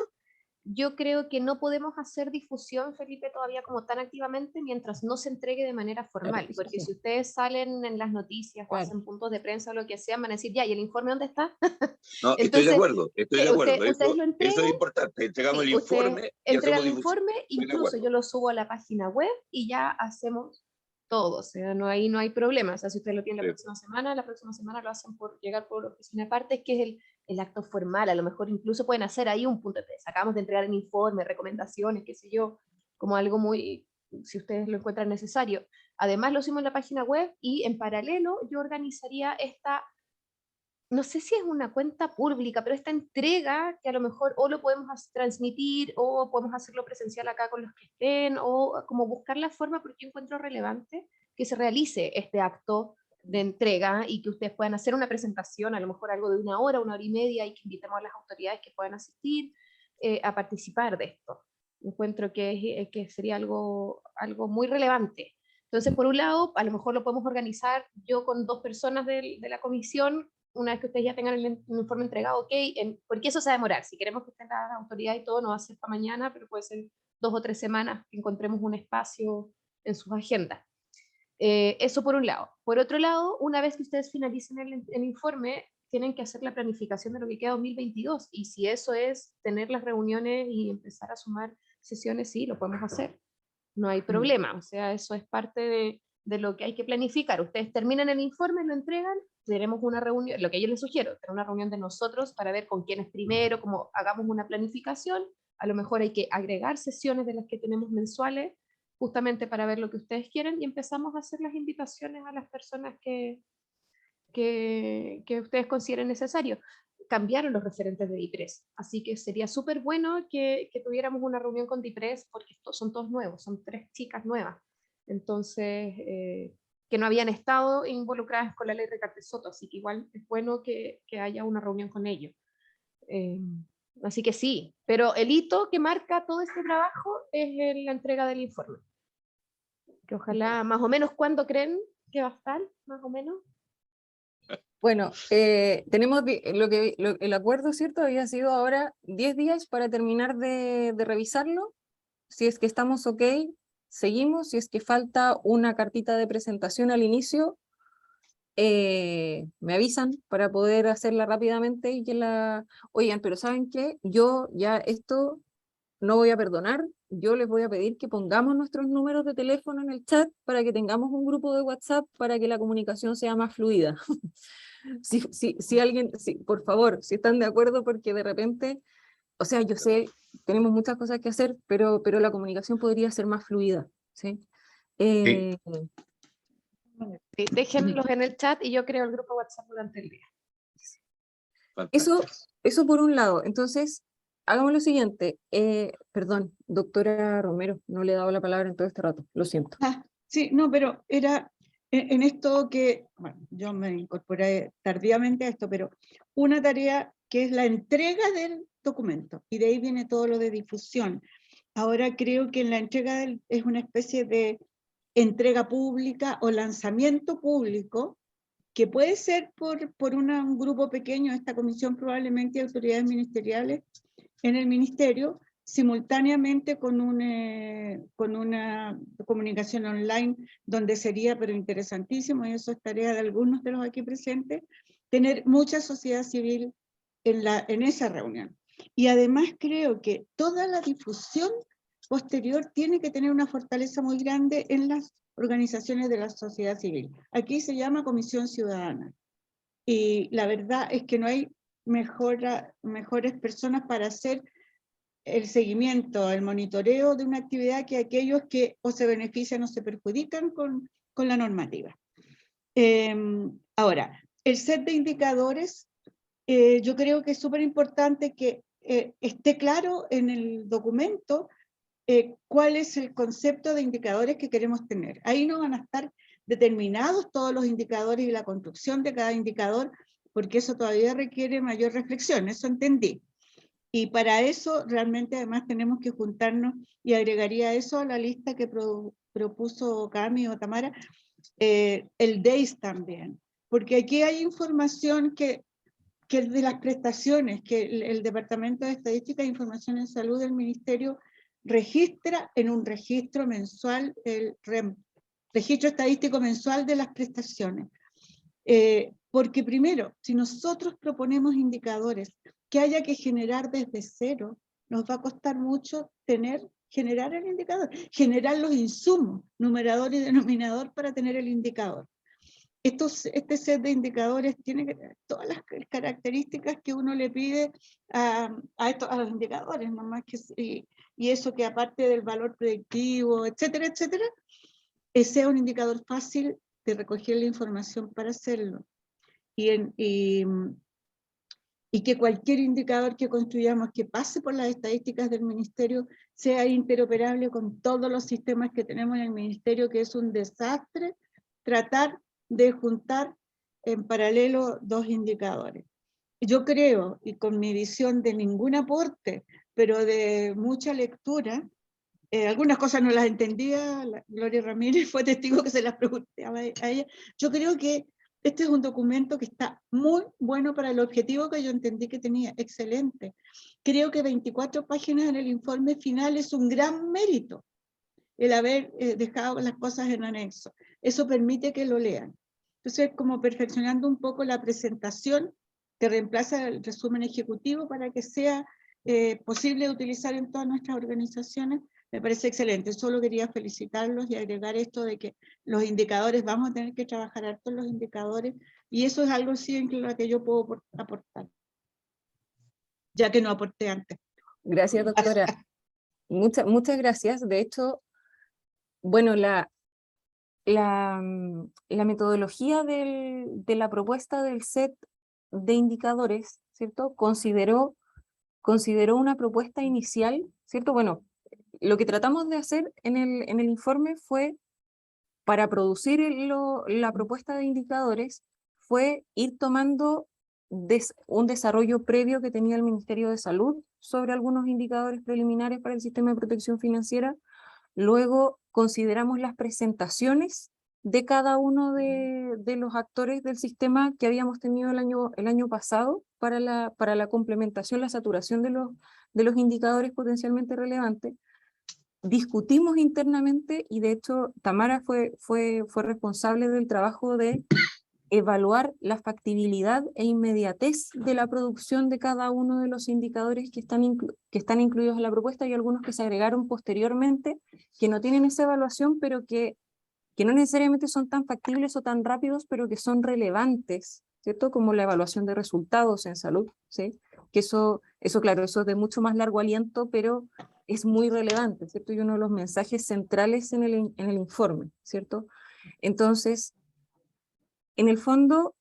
yo creo que no podemos hacer difusión, Felipe, todavía como tan activamente mientras no se entregue de manera formal, porque si ustedes salen en las noticias o hacen puntos de prensa o lo que sea, van a decir, ya, ¿y el informe dónde está? No, Entonces, estoy de acuerdo, ustedes lo entregan, eso es importante, entregamos sí, el informe y entregan hacemos el difusión. informe, Estoy de incluso acuerdo. yo lo subo a la página web y ya hacemos todo, o sea, ahí no hay problema. O sea, si ustedes lo tienen la próxima semana lo hacen por llegar por oficina aparte, que es el acto formal. A lo mejor incluso pueden hacer ahí un punto de presa. Acabamos de entregar el informe, recomendaciones, qué sé yo, como algo muy, si ustedes lo encuentran necesario. Además lo hicimos en la página web y en paralelo yo organizaría esta, no sé si es una cuenta pública, pero esta entrega que a lo mejor o lo podemos transmitir o podemos hacerlo presencial acá con los que estén, o como buscar la forma, porque yo encuentro relevante que se realice este acto de entrega y que ustedes puedan hacer una presentación, a lo mejor algo de 1 hora, 1 hora y media, y que invitemos a las autoridades que puedan asistir a participar de esto. Encuentro que sería algo muy relevante. Entonces, por un lado, a lo mejor lo podemos organizar yo con 2 personas de la comisión, una vez que ustedes ya tengan el informe entregado, ok, porque eso se va a demorar. Si queremos que estén las autoridades y todo, no va a ser para mañana, pero puede ser 2 o 3 semanas que encontremos un espacio en sus agendas. Eso por un lado. Por otro lado, una vez que ustedes finalicen el informe, tienen que hacer la planificación de lo que queda 2022, y si eso es tener las reuniones y empezar a sumar sesiones, sí, lo podemos hacer. No hay problema, o sea, eso es parte de lo que hay que planificar. Ustedes terminan el informe, lo entregan, tenemos una reunión, lo que yo les sugiero, tener una reunión de nosotros para ver con quiénes primero, como hagamos una planificación. A lo mejor hay que agregar sesiones de las que tenemos mensuales, justamente para ver lo que ustedes quieren, y empezamos a hacer las invitaciones a las personas que ustedes consideren necesario. Cambiaron los referentes de DIPRES, así que sería súper bueno que tuviéramos una reunión con DIPRES, porque son todos nuevos, son 3 chicas nuevas, entonces, que no habían estado involucradas con la ley Recarte Soto, así que igual es bueno que haya una reunión con ellos. Así que sí, pero el hito que marca todo este trabajo es la entrega del informe, que ojalá, más o menos, ¿cuándo creen que va a estar? Más o menos. Bueno, tenemos el acuerdo, ¿cierto? Había sido ahora 10 días para terminar de revisarlo. Si es que estamos ok, seguimos. Si es que falta una cartita de presentación al inicio, me avisan para poder hacerla rápidamente y que la... Oigan, pero ¿saben qué? Yo ya esto no voy a perdonar. yo les voy a pedir que pongamos nuestros números de teléfono en el chat para que tengamos un grupo de WhatsApp para que la comunicación sea más fluida. Si alguien, por favor, si están de acuerdo, porque de repente, o sea, yo sé, tenemos muchas cosas que hacer, pero la comunicación podría ser más fluida, ¿sí? Sí, déjenlos en el chat y yo creo el grupo WhatsApp durante el día. Eso por un lado. Entonces, hagamos lo siguiente. Perdón, doctora Romero, no le he dado la palabra en todo este rato, lo siento. Sí, no, pero era en esto que, bueno, yo me incorporé tardíamente a esto, pero una tarea que es la entrega del documento, y de ahí viene todo lo de difusión. Ahora creo que en la entrega es una especie de entrega pública o lanzamiento público, que puede ser por un grupo pequeño, esta comisión probablemente de autoridades ministeriales en el ministerio, simultáneamente con una comunicación online, donde sería, pero interesantísimo, y eso es tarea de algunos de los aquí presentes, tener mucha sociedad civil en esa reunión. Y además creo que toda la difusión posterior tiene que tener una fortaleza muy grande en las organizaciones de la sociedad civil. Aquí se llama Comisión Ciudadana. Y la verdad es que no hay mejores personas para hacer el seguimiento, el monitoreo de una actividad que aquellos que o se benefician o se perjudican con la normativa. Ahora, el set de indicadores, yo creo que es súper importante que esté claro en el documento cuál es el concepto de indicadores que queremos tener. Ahí no van a estar determinados todos los indicadores y la construcción de cada indicador, porque eso todavía requiere mayor reflexión, eso entendí. Y para eso realmente además tenemos que juntarnos, y agregaría eso a la lista que propuso Cami o Tamara, el DAIS también, porque aquí hay información que de las prestaciones que el Departamento de Estadística e Información en Salud del Ministerio registra en un registro mensual, el registro estadístico mensual de las prestaciones. Porque primero, si nosotros proponemos indicadores que haya que generar desde cero, nos va a costar mucho generar el indicador, generar los insumos, numerador y denominador para tener el indicador. Este set de indicadores tiene que tener todas las características que uno le pide a los indicadores, no más que, y eso que aparte del valor predictivo, etcétera, etcétera, sea un indicador fácil de recoger la información para hacerlo. Y que cualquier indicador que construyamos que pase por las estadísticas del ministerio sea interoperable con todos los sistemas que tenemos en el ministerio, que es un desastre tratar de juntar en paralelo dos indicadores. Yo creo, y con mi visión de ningún aporte, pero de mucha lectura, algunas cosas no las entendía, Gloria Ramírez fue testigo que se las preguntaba a ella. Yo creo que este es un documento que está muy bueno para el objetivo que yo entendí que tenía, excelente. Creo que 24 páginas en el informe final es un gran mérito, el haber dejado las cosas en anexo. Eso permite que lo lean. Entonces, como perfeccionando un poco la presentación que reemplaza el resumen ejecutivo para que sea posible utilizar en todas nuestras organizaciones, me parece excelente. Solo quería felicitarlos y agregar esto de que los indicadores, vamos a tener que trabajar harto en los indicadores, y eso es algo sí en lo que yo puedo aportar, ya que no aporté antes. Gracias, doctora. Muchas gracias. De hecho, bueno, la metodología de la propuesta del set de indicadores, ¿cierto? Consideró una propuesta inicial, ¿cierto? Bueno, lo que tratamos de hacer en el informe fue, para producir la propuesta de indicadores, fue ir tomando un desarrollo previo que tenía el Ministerio de Salud sobre algunos indicadores preliminares para el sistema de protección financiera. Luego consideramos las presentaciones de cada uno de los actores del sistema que habíamos tenido el año pasado para la complementación, la saturación de los indicadores potencialmente relevantes. Discutimos internamente, y de hecho Tamara fue responsable del trabajo de evaluar la factibilidad e inmediatez de la producción de cada uno de los indicadores que están incluidos en la propuesta, y algunos que se agregaron posteriormente, que no tienen esa evaluación, pero que no necesariamente son tan factibles o tan rápidos, pero que son relevantes, ¿cierto? Como la evaluación de resultados en salud, ¿sí? Que eso claro, eso es de mucho más largo aliento, pero es muy relevante, ¿cierto? Y uno de los mensajes centrales en el informe, ¿cierto? Entonces, en el fondo,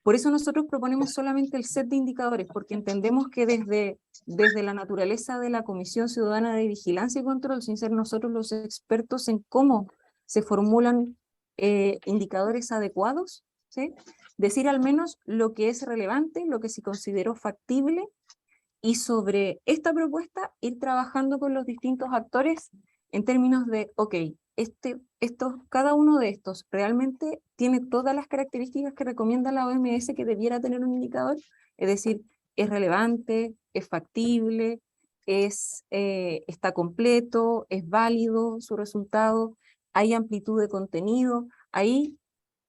por eso nosotros proponemos solamente el set de indicadores, porque entendemos que desde la naturaleza de la Comisión Ciudadana de Vigilancia y Control, sin ser nosotros los expertos en cómo se formulan indicadores adecuados, ¿sí? Decir al menos lo que es relevante, lo que se consideró factible, y sobre esta propuesta ir trabajando con los distintos actores en términos de, ok, cada uno de estos realmente tiene todas las características que recomienda la OMS que debiera tener un indicador, es decir, es relevante, es factible, está completo, es válido su resultado, hay amplitud de contenido, ahí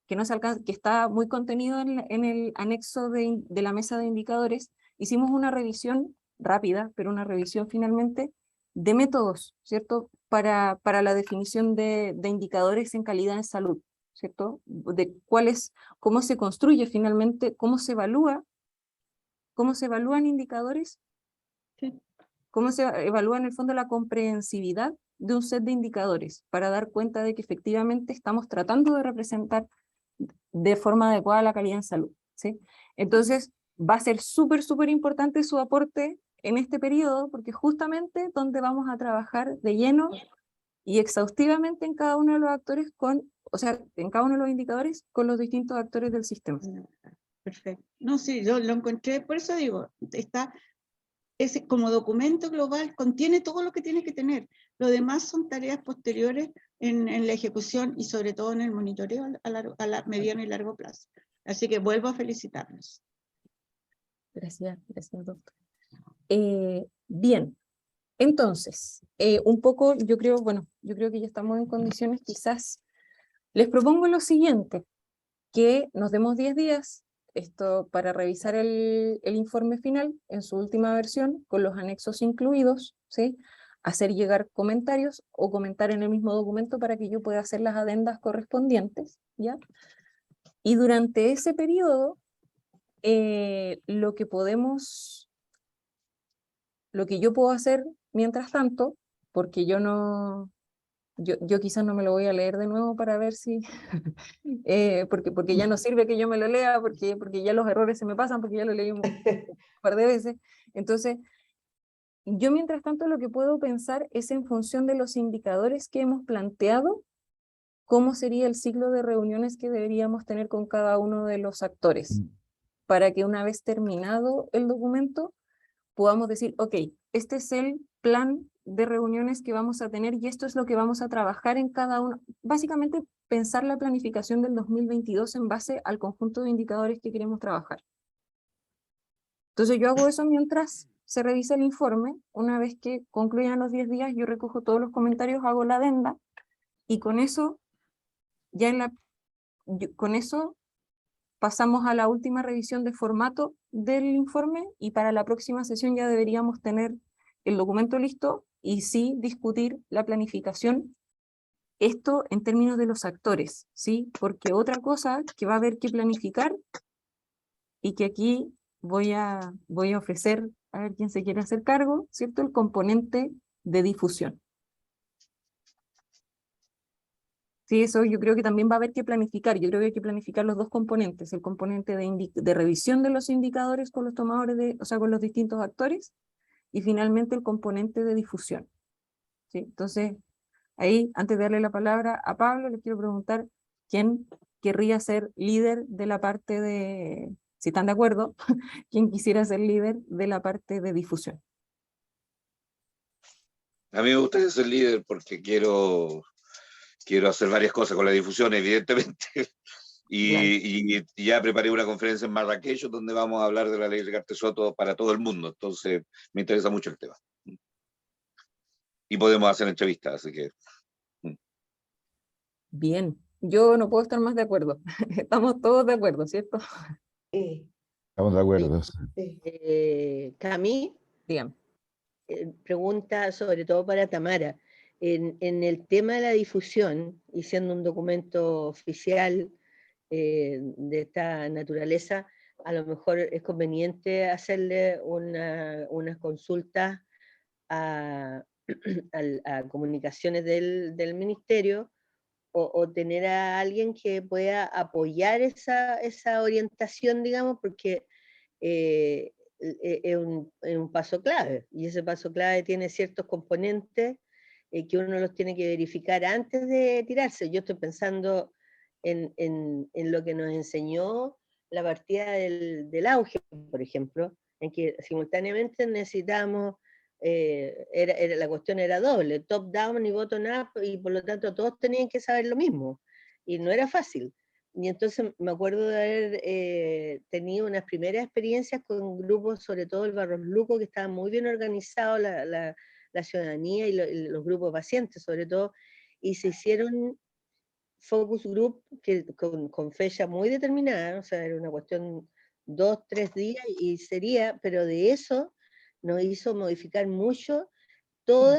que, no se alcanza, que está muy contenido en el anexo de la mesa de indicadores. Hicimos una revisión rápida, pero una revisión finalmente de métodos, ¿cierto? Para la definición de indicadores en calidad en salud, ¿cierto? De cómo se construye finalmente, cómo se evalúan indicadores, Sí. cómo se evalúa en el fondo la comprensividad de un set de indicadores, para dar cuenta de que efectivamente estamos tratando de representar de forma adecuada la calidad en salud, ¿sí? Entonces, va a ser súper importante su aporte en este periodo, porque justamente donde vamos a trabajar de lleno y exhaustivamente en cada uno de los actores en cada uno de los indicadores con los distintos actores del sistema. Perfecto. No, sí, yo lo encontré, por eso digo, ese como documento global contiene todo lo que tiene que tener. Lo demás son tareas posteriores en la ejecución y sobre todo en el monitoreo a la mediano y largo plazo. Así que vuelvo a felicitarlos. Gracias, doctor. Bien, entonces, un poco, yo creo que ya estamos en condiciones, quizás les propongo lo siguiente, que nos demos 10 días para revisar el informe final en su última versión, con los anexos incluidos, ¿sí? Hacer llegar comentarios o comentar en el mismo documento para que yo pueda hacer las adendas correspondientes, ¿ya? Y durante ese periodo, lo que yo puedo hacer mientras tanto, porque yo quizás no me lo voy a leer de nuevo para ver si, porque ya no sirve que yo me lo lea, porque ya los errores se me pasan, porque ya lo leí un par de veces. Entonces, yo mientras tanto lo que puedo pensar es en función de los indicadores que hemos planteado, cómo sería el ciclo de reuniones que deberíamos tener con cada uno de los actores, para que una vez terminado el documento, podamos decir, ok, este es el plan de reuniones que vamos a tener y esto es lo que vamos a trabajar en cada uno. Básicamente, pensar la planificación del 2022 en base al conjunto de indicadores que queremos trabajar. Entonces yo hago eso mientras se revisa el informe. Una vez que concluyan los 10 días, yo recojo todos los comentarios, hago la adenda y con eso, con eso pasamos a la última revisión de formato del informe y para la próxima sesión ya deberíamos tener el documento listo y sí discutir la planificación. Esto en términos de los actores, ¿sí? Porque otra cosa que va a haber que planificar y que aquí voy a ofrecer, a ver quién se quiere hacer cargo, ¿cierto? El componente de difusión. Sí, eso yo creo que también va a haber que planificar. Yo creo que hay que planificar los dos componentes, el componente de revisión de los indicadores con los tomadores con los distintos actores, y finalmente el componente de difusión. ¿Sí? Entonces, ahí, antes de darle la palabra a Pablo, les quiero preguntar quién querría ser líder de la parte de, si están de acuerdo, quién quisiera ser líder de la parte de difusión. A mí me gustaría ser líder porque quiero hacer varias cosas con la difusión, evidentemente. Y ya preparé una conferencia en Marrakech donde vamos a hablar de la ley de Ricardo Soto para todo el mundo. Entonces, me interesa mucho el tema. Y podemos hacer entrevistas, así que... Bien, Yo no puedo estar más de acuerdo. Estamos todos de acuerdo, ¿cierto? Estamos de acuerdo. Cami, Dígame. pregunta sobre todo para Tamara. En el tema de la difusión, y siendo un documento oficial de esta naturaleza, a lo mejor es conveniente hacerle unas consultas a comunicaciones del ministerio, o tener a alguien que pueda apoyar esa orientación, digamos, porque es un paso clave, y ese paso clave tiene ciertos componentes que uno los tiene que verificar antes de tirarse. Yo estoy pensando en lo que nos enseñó la partida del auge, por ejemplo, en que simultáneamente necesitábamos, la cuestión era doble, top down y bottom up, y por lo tanto todos tenían que saber lo mismo, y no era fácil. Y entonces me acuerdo de haber tenido unas primeras experiencias con grupos, sobre todo el Barros Luco, que estaba muy bien organizado, la ciudadanía y los grupos de pacientes sobre todo, y se hicieron focus group con fecha muy determinada, o sea, era una cuestión 2, 3 días, y sería, pero de eso nos hizo modificar mucho todo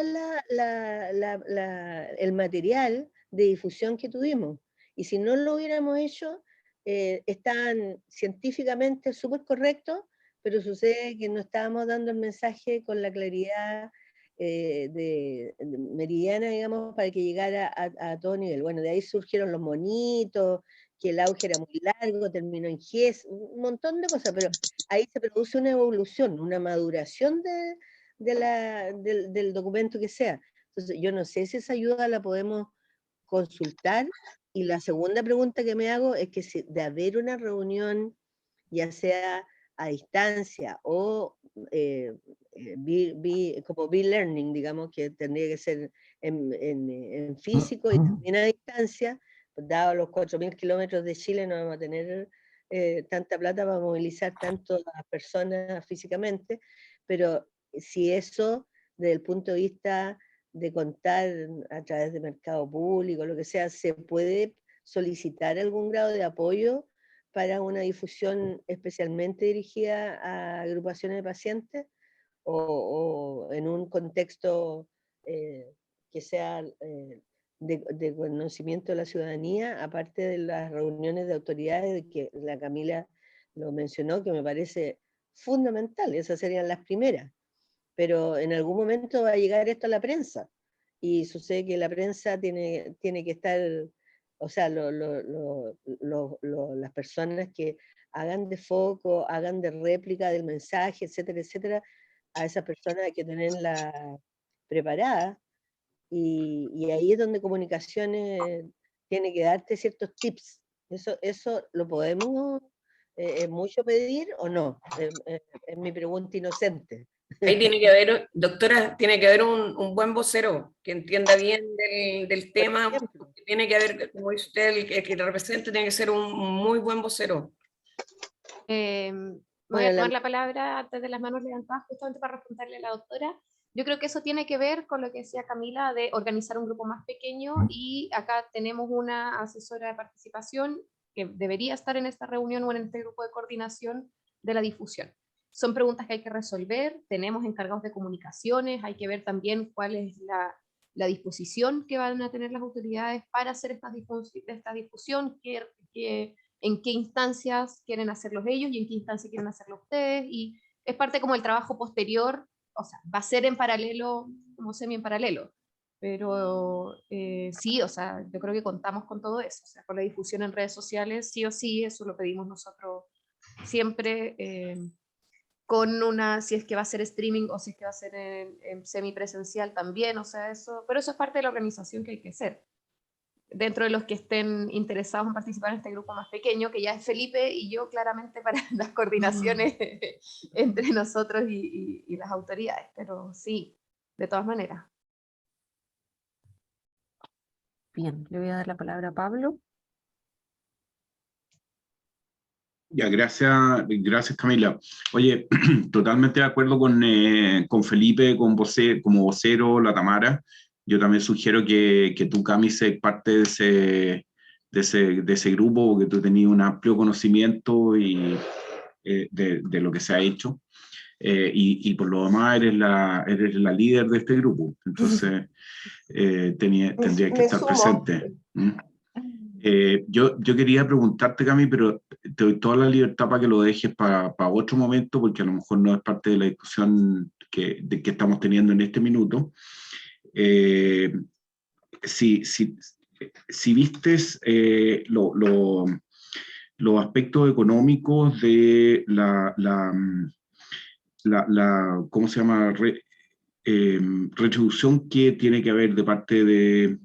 el material de difusión que tuvimos. Y si no lo hubiéramos hecho, estaban científicamente súper correctos, pero sucede que no estábamos dando el mensaje con la claridad meridiana, digamos, para que llegara a todo nivel. Bueno, de ahí surgieron los monitos, que el auge era muy largo, terminó en GES, un montón de cosas, pero ahí se produce una evolución, una maduración del documento que sea. Entonces, yo no sé si esa ayuda la podemos consultar. Y la segunda pregunta que me hago es que si de haber una reunión, ya sea a distancia o como B-Learning, digamos, que tendría que ser en físico y también a distancia, pues, dado los 4.000 kilómetros de Chile, no vamos a tener tanta plata para movilizar tantas personas físicamente, pero si eso, desde el punto de vista de contar a través de mercado público, lo que sea, se puede solicitar algún grado de apoyo para una difusión especialmente dirigida a agrupaciones de pacientes, o en un contexto que sea de conocimiento de la ciudadanía, aparte de las reuniones de autoridades, que la Camila lo mencionó, que me parece fundamental, esas serían las primeras. Pero en algún momento va a llegar esto a la prensa, y sucede que la prensa tiene que estar, o sea, las personas que hagan de foco, hagan de réplica del mensaje, etcétera, etcétera, a esas personas hay que tenerla preparada, y ahí es donde comunicaciones tiene que darte ciertos tips. Eso lo podemos mucho pedir, o no, es mi pregunta inocente. Ahí tiene que haber, doctora, tiene que haber un buen vocero que entienda bien del tema. Tiene que haber, como dice usted, el que represente tiene que ser un muy buen vocero. Voy a tomar la palabra antes de las manos levantadas, justamente para responderle a la doctora. Yo creo que eso tiene que ver con lo que decía Camila, de organizar un grupo más pequeño, y acá tenemos una asesora de participación que debería estar en esta reunión o en este grupo de coordinación de la difusión. Son preguntas que hay que resolver, tenemos encargados de comunicaciones, hay que ver también cuál es la disposición que van a tener las autoridades para hacer esta difusión, en qué instancias quieren hacerlos ellos y en qué instancias quieren hacerlo ustedes, y es parte como el trabajo posterior, o sea, va a ser en paralelo, como semi en paralelo, pero sí, o sea, yo creo que contamos con todo eso, o sea, con la difusión en redes sociales, sí o sí, eso lo pedimos nosotros siempre, con si es que va a ser streaming o si es que va a ser en semipresencial también, o sea, eso, pero eso es parte de la organización que hay que hacer. Dentro de los que estén interesados en participar en este grupo más pequeño, que ya es Felipe y yo, claramente, para las coordinaciones entre nosotros y las autoridades, pero sí, de todas maneras. Bien, le voy a dar la palabra a Pablo. Ya, gracias Camila. Oye, totalmente de acuerdo con Felipe, como vocero, la Tamara. Yo también sugiero que tú, Cami, seas parte de ese grupo, porque tú tenías un amplio conocimiento y, de lo que se ha hecho. Y por lo demás eres la líder de este grupo, entonces tendría que estar presente. Yo quería preguntarte, Cami, pero te doy toda la libertad para que lo dejes para otro momento, porque a lo mejor no es parte de la discusión que estamos teniendo en este minuto. Si vistes los aspectos económicos de ¿cómo se llama? Retribución que tiene que haber de parte de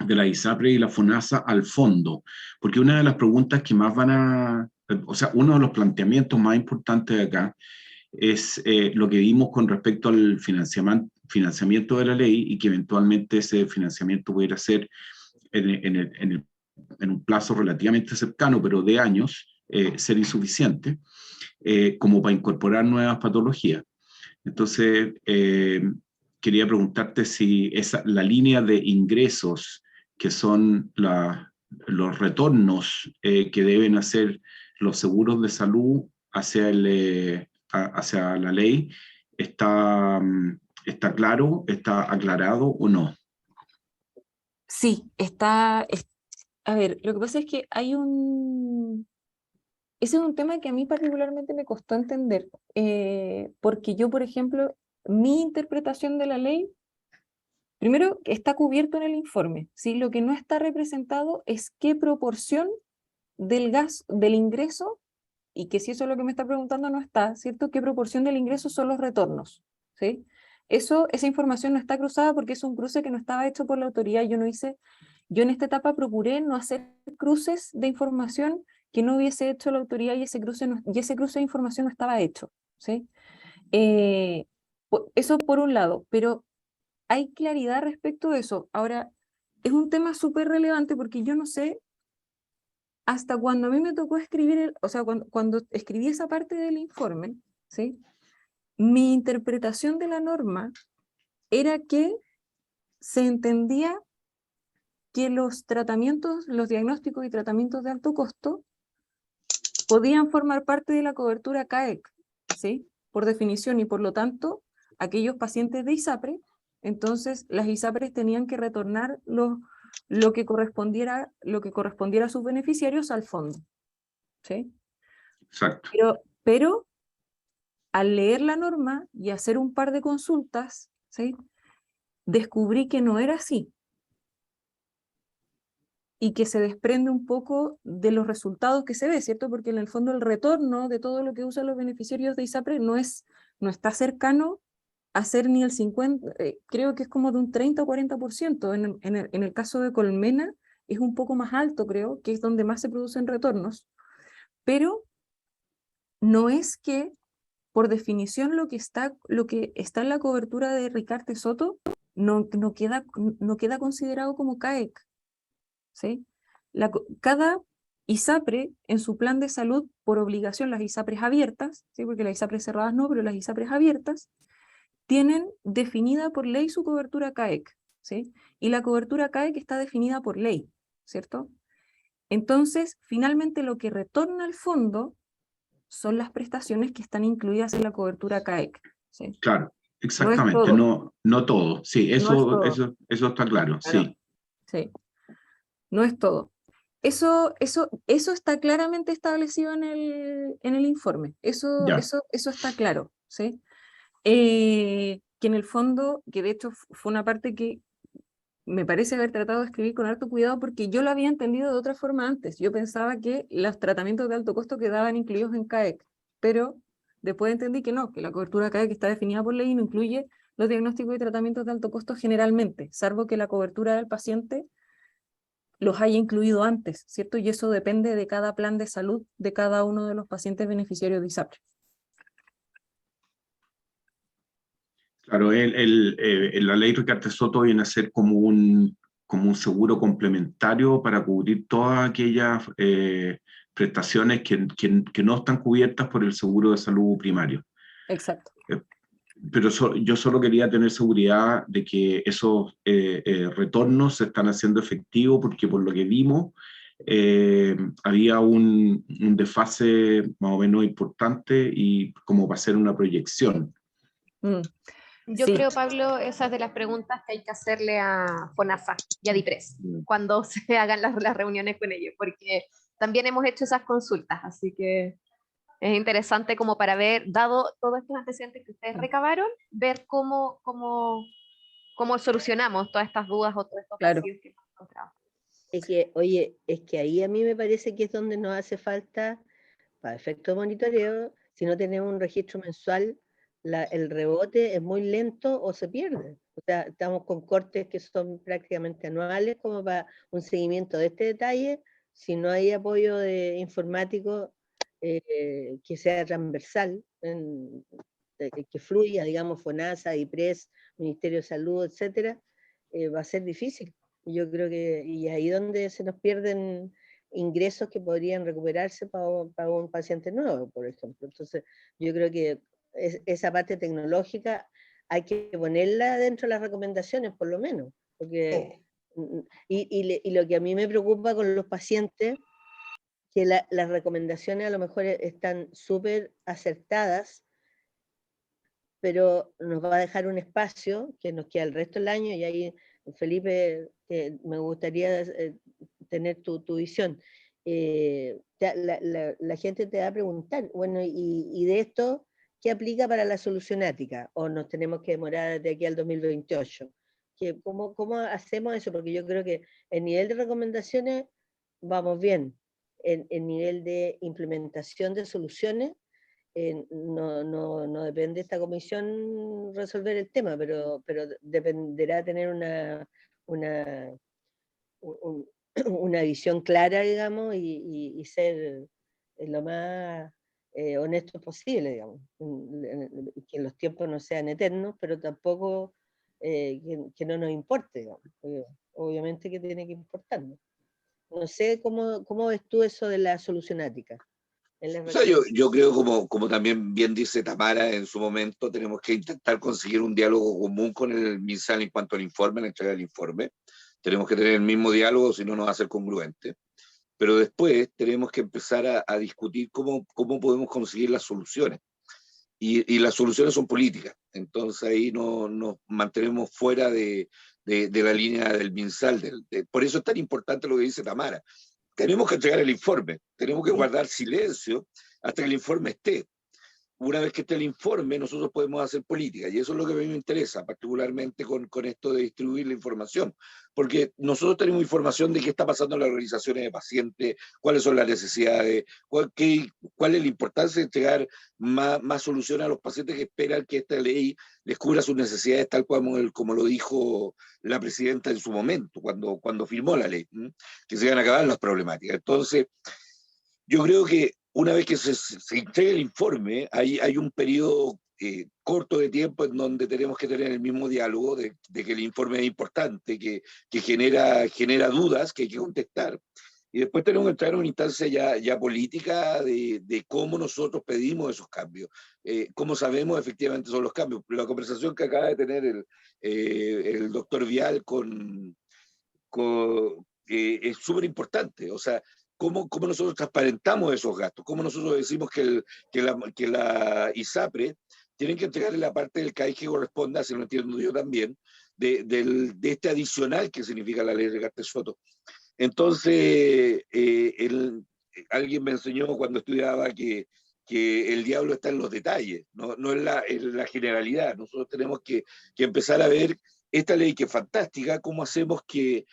la ISAPRE y la FONASA al fondo, porque una de las preguntas que más o sea, uno de los planteamientos más importantes de acá es lo que vimos con respecto al financiamiento de la ley, y que eventualmente ese financiamiento pudiera ser en un plazo relativamente cercano, pero de años, ser insuficiente, como para incorporar nuevas patologías. Entonces, quería preguntarte si la línea de ingresos, que son los retornos que deben hacer los seguros de salud hacia la ley, ¿está claro, está aclarado o no? Sí, a ver, lo que pasa es que ese es un tema que a mí particularmente me costó entender, porque yo, por ejemplo, mi interpretación de la ley, primero, está cubierto en el informe, ¿sí? Lo que no está representado es qué proporción del ingreso, y que si eso es lo que me está preguntando no está, ¿cierto? ¿Qué proporción del ingreso son los retornos? ¿Sí? Esa información no está cruzada porque es un cruce que no estaba hecho por la autoridad. Yo en esta etapa procuré no hacer cruces de información que no hubiese hecho la autoridad, y ese cruce de información no estaba hecho, ¿sí? Eso por un lado, pero hay claridad respecto de eso. Ahora, es un tema súper relevante porque yo no sé, hasta cuando a mí me tocó escribir, o sea, cuando escribí esa parte del informe, ¿sí? Mi interpretación de la norma era que se entendía que los diagnósticos y tratamientos de alto costo podían formar parte de la cobertura CAEC, ¿sí? Por definición, y por lo tanto, aquellos pacientes de ISAPRE, entonces las ISAPRES tenían que retornar lo que correspondiera a sus beneficiarios al fondo, ¿sí? Exacto. Pero al leer la norma y hacer un par de consultas, ¿sí? Descubrí que no era así, y que se desprende un poco de los resultados que se ve, ¿cierto? Porque en el fondo el retorno de todo lo que usan los beneficiarios de ISAPRE no está cercano a ser ni el 50%, creo que es como de un 30 o 40%. En el caso de Colmena es un poco más alto, creo, que es donde más se producen retornos, pero no es que, por definición, lo que está en la cobertura de Ricarte Soto no queda considerado como CAEC, ¿sí? Cada ISAPRE en su plan de salud, por obligación, las ISAPRES abiertas, ¿sí? Porque las ISAPRES cerradas no, pero las ISAPRES abiertas tienen definida por ley su cobertura CAEC, ¿sí? Y la cobertura CAEC está definida por ley, ¿cierto? Entonces, finalmente lo que retorna al fondo son las prestaciones que están incluidas en la cobertura CAEC, ¿sí? Claro, exactamente, no todo. Sí, eso está claro, sí. Sí, no es todo. Eso está claramente establecido en el informe, eso está claro, ¿sí? Que en el fondo, que de hecho fue una parte que me parece haber tratado de escribir con harto cuidado, porque yo lo había entendido de otra forma antes. Yo pensaba que los tratamientos de alto costo quedaban incluidos en CAEC, pero después entendí que no, que la cobertura CAEC está definida por ley y no incluye los diagnósticos y tratamientos de alto costo generalmente, salvo que la cobertura del paciente los haya incluido antes, ¿cierto? Y eso depende de cada plan de salud de cada uno de los pacientes beneficiarios de ISAPRE. Claro, la ley Ricarte Soto viene a ser como un seguro complementario para cubrir todas aquellas prestaciones que no están cubiertas por el seguro de salud primario. Exacto. pero yo solo quería tener seguridad de que esos retornos se están haciendo efectivos, porque por lo que vimos, había un desfase más o menos importante y como para hacer una proyección. Yo Sí. creo, Pablo, esa es de las preguntas que hay que hacerle a FONASA y a DIPRES cuando se hagan las reuniones con ellos, porque también hemos hecho esas consultas, así que es interesante como para ver, dado todos estos antecedentes que ustedes recabaron, ver cómo solucionamos todas estas dudas o todos estos vacíos que hemos encontrado. Es que, oye, es que ahí a mí me parece que es donde nos hace falta, para efectos de monitoreo, si no tenemos un registro mensual, el rebote es muy lento o se pierde. O sea, estamos con cortes que son prácticamente anuales, como para un seguimiento de este detalle. Si no hay apoyo de informático que sea transversal, que fluya, digamos, FONASA, IPRES, Ministerio de Salud, etcétera, va a ser difícil. Yo creo que, y ahí donde se nos pierden ingresos que podrían recuperarse para un paciente nuevo, por ejemplo. Entonces, yo creo que esa parte tecnológica hay que ponerla dentro de las recomendaciones, por lo menos. Porque, y lo que a mí me preocupa con los pacientes, que las recomendaciones a lo mejor están súper acertadas, pero nos va a dejar un espacio que nos queda el resto del año, y ahí, Felipe, me gustaría tener tu visión. La gente te va a preguntar, bueno, y de esto, ¿qué aplica para la solucionática? ¿O nos tenemos que demorar de aquí al 2028? ¿Cómo hacemos eso? Porque yo creo que el nivel de recomendaciones vamos bien. El nivel de implementación de soluciones, no depende de esta comisión resolver el tema, pero dependerá tener una visión clara, digamos, y ser lo más honesto posible, digamos. Que los tiempos no sean eternos, pero tampoco que no nos importe, digamos. Obviamente que tiene que importarnos. No sé cómo ves tú eso de la solucionática. O sea, yo creo, como también bien dice Tamara en su momento, tenemos que intentar conseguir un diálogo común con el MinSal en cuanto al informe, la entrega del informe. Tenemos que tener el mismo diálogo, si no nos va a ser congruente. Pero después tenemos que empezar a discutir cómo podemos conseguir las soluciones. Y las soluciones son políticas. Entonces ahí nos mantenemos fuera de la línea del MinSal. Por eso es tan importante lo que dice Tamara. Tenemos que entregar el informe, tenemos que guardar silencio hasta que el informe esté. Una vez que esté el informe, nosotros podemos hacer política, y eso es lo que a mí me interesa, particularmente con esto de distribuir la información, porque nosotros tenemos información de qué está pasando en las organizaciones de pacientes, cuáles son las necesidades, cuál es la importancia de entregar más soluciones a los pacientes que esperan que esta ley les cubra sus necesidades, tal como lo dijo la presidenta en su momento, cuando firmó la ley, que se iban a acabar las problemáticas. Entonces, yo creo que una vez que se entregue el informe, hay un periodo corto de tiempo en donde tenemos que tener el mismo diálogo de que el informe es importante, que genera dudas que hay que contestar. Y después tenemos que entrar en una instancia ya política de cómo nosotros pedimos esos cambios, cómo sabemos efectivamente son los cambios. La conversación que acaba de tener el doctor Vial es súper importante. O sea, ¿cómo nosotros transparentamos esos gastos? ¿Cómo nosotros decimos que la ISAPRE tienen que entregarle la parte del CAI que corresponda, si lo entiendo yo también, de este adicional que significa la ley de Gartesoto? Entonces, alguien me enseñó cuando estudiaba que el diablo está en los detalles, no en la generalidad. Nosotros tenemos que empezar a ver esta ley, que es fantástica, cómo hacemos que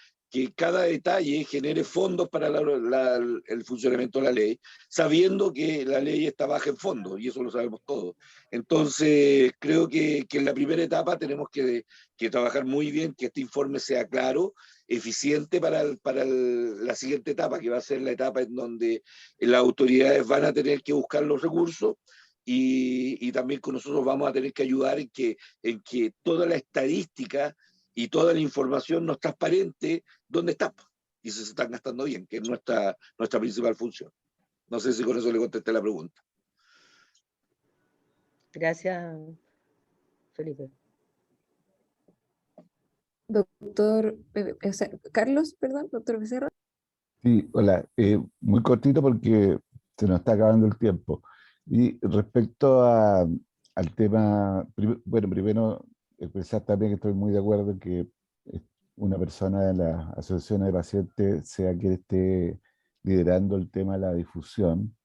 cada detalle genere fondos para el funcionamiento de la ley, sabiendo que la ley está baja en fondos, y eso lo sabemos todos. Entonces, creo que en la primera etapa tenemos que trabajar muy bien, que este informe sea claro, eficiente para la siguiente etapa, que va a ser la etapa en donde las autoridades van a tener que buscar los recursos, y también con nosotros vamos a tener que ayudar en que toda la estadística y toda la información nos transparente dónde está y si se están gastando bien, que es nuestra principal función. No sé si con eso le contesté la pregunta. Gracias, Felipe. Doctor, Carlos, perdón, doctor Becerra. Sí, hola. Muy cortito porque se nos está acabando el tiempo. Y respecto al tema, bueno, primero expresar también que estoy muy de acuerdo en que una persona de la asociación de pacientes sea quien esté liderando el tema de la difusión.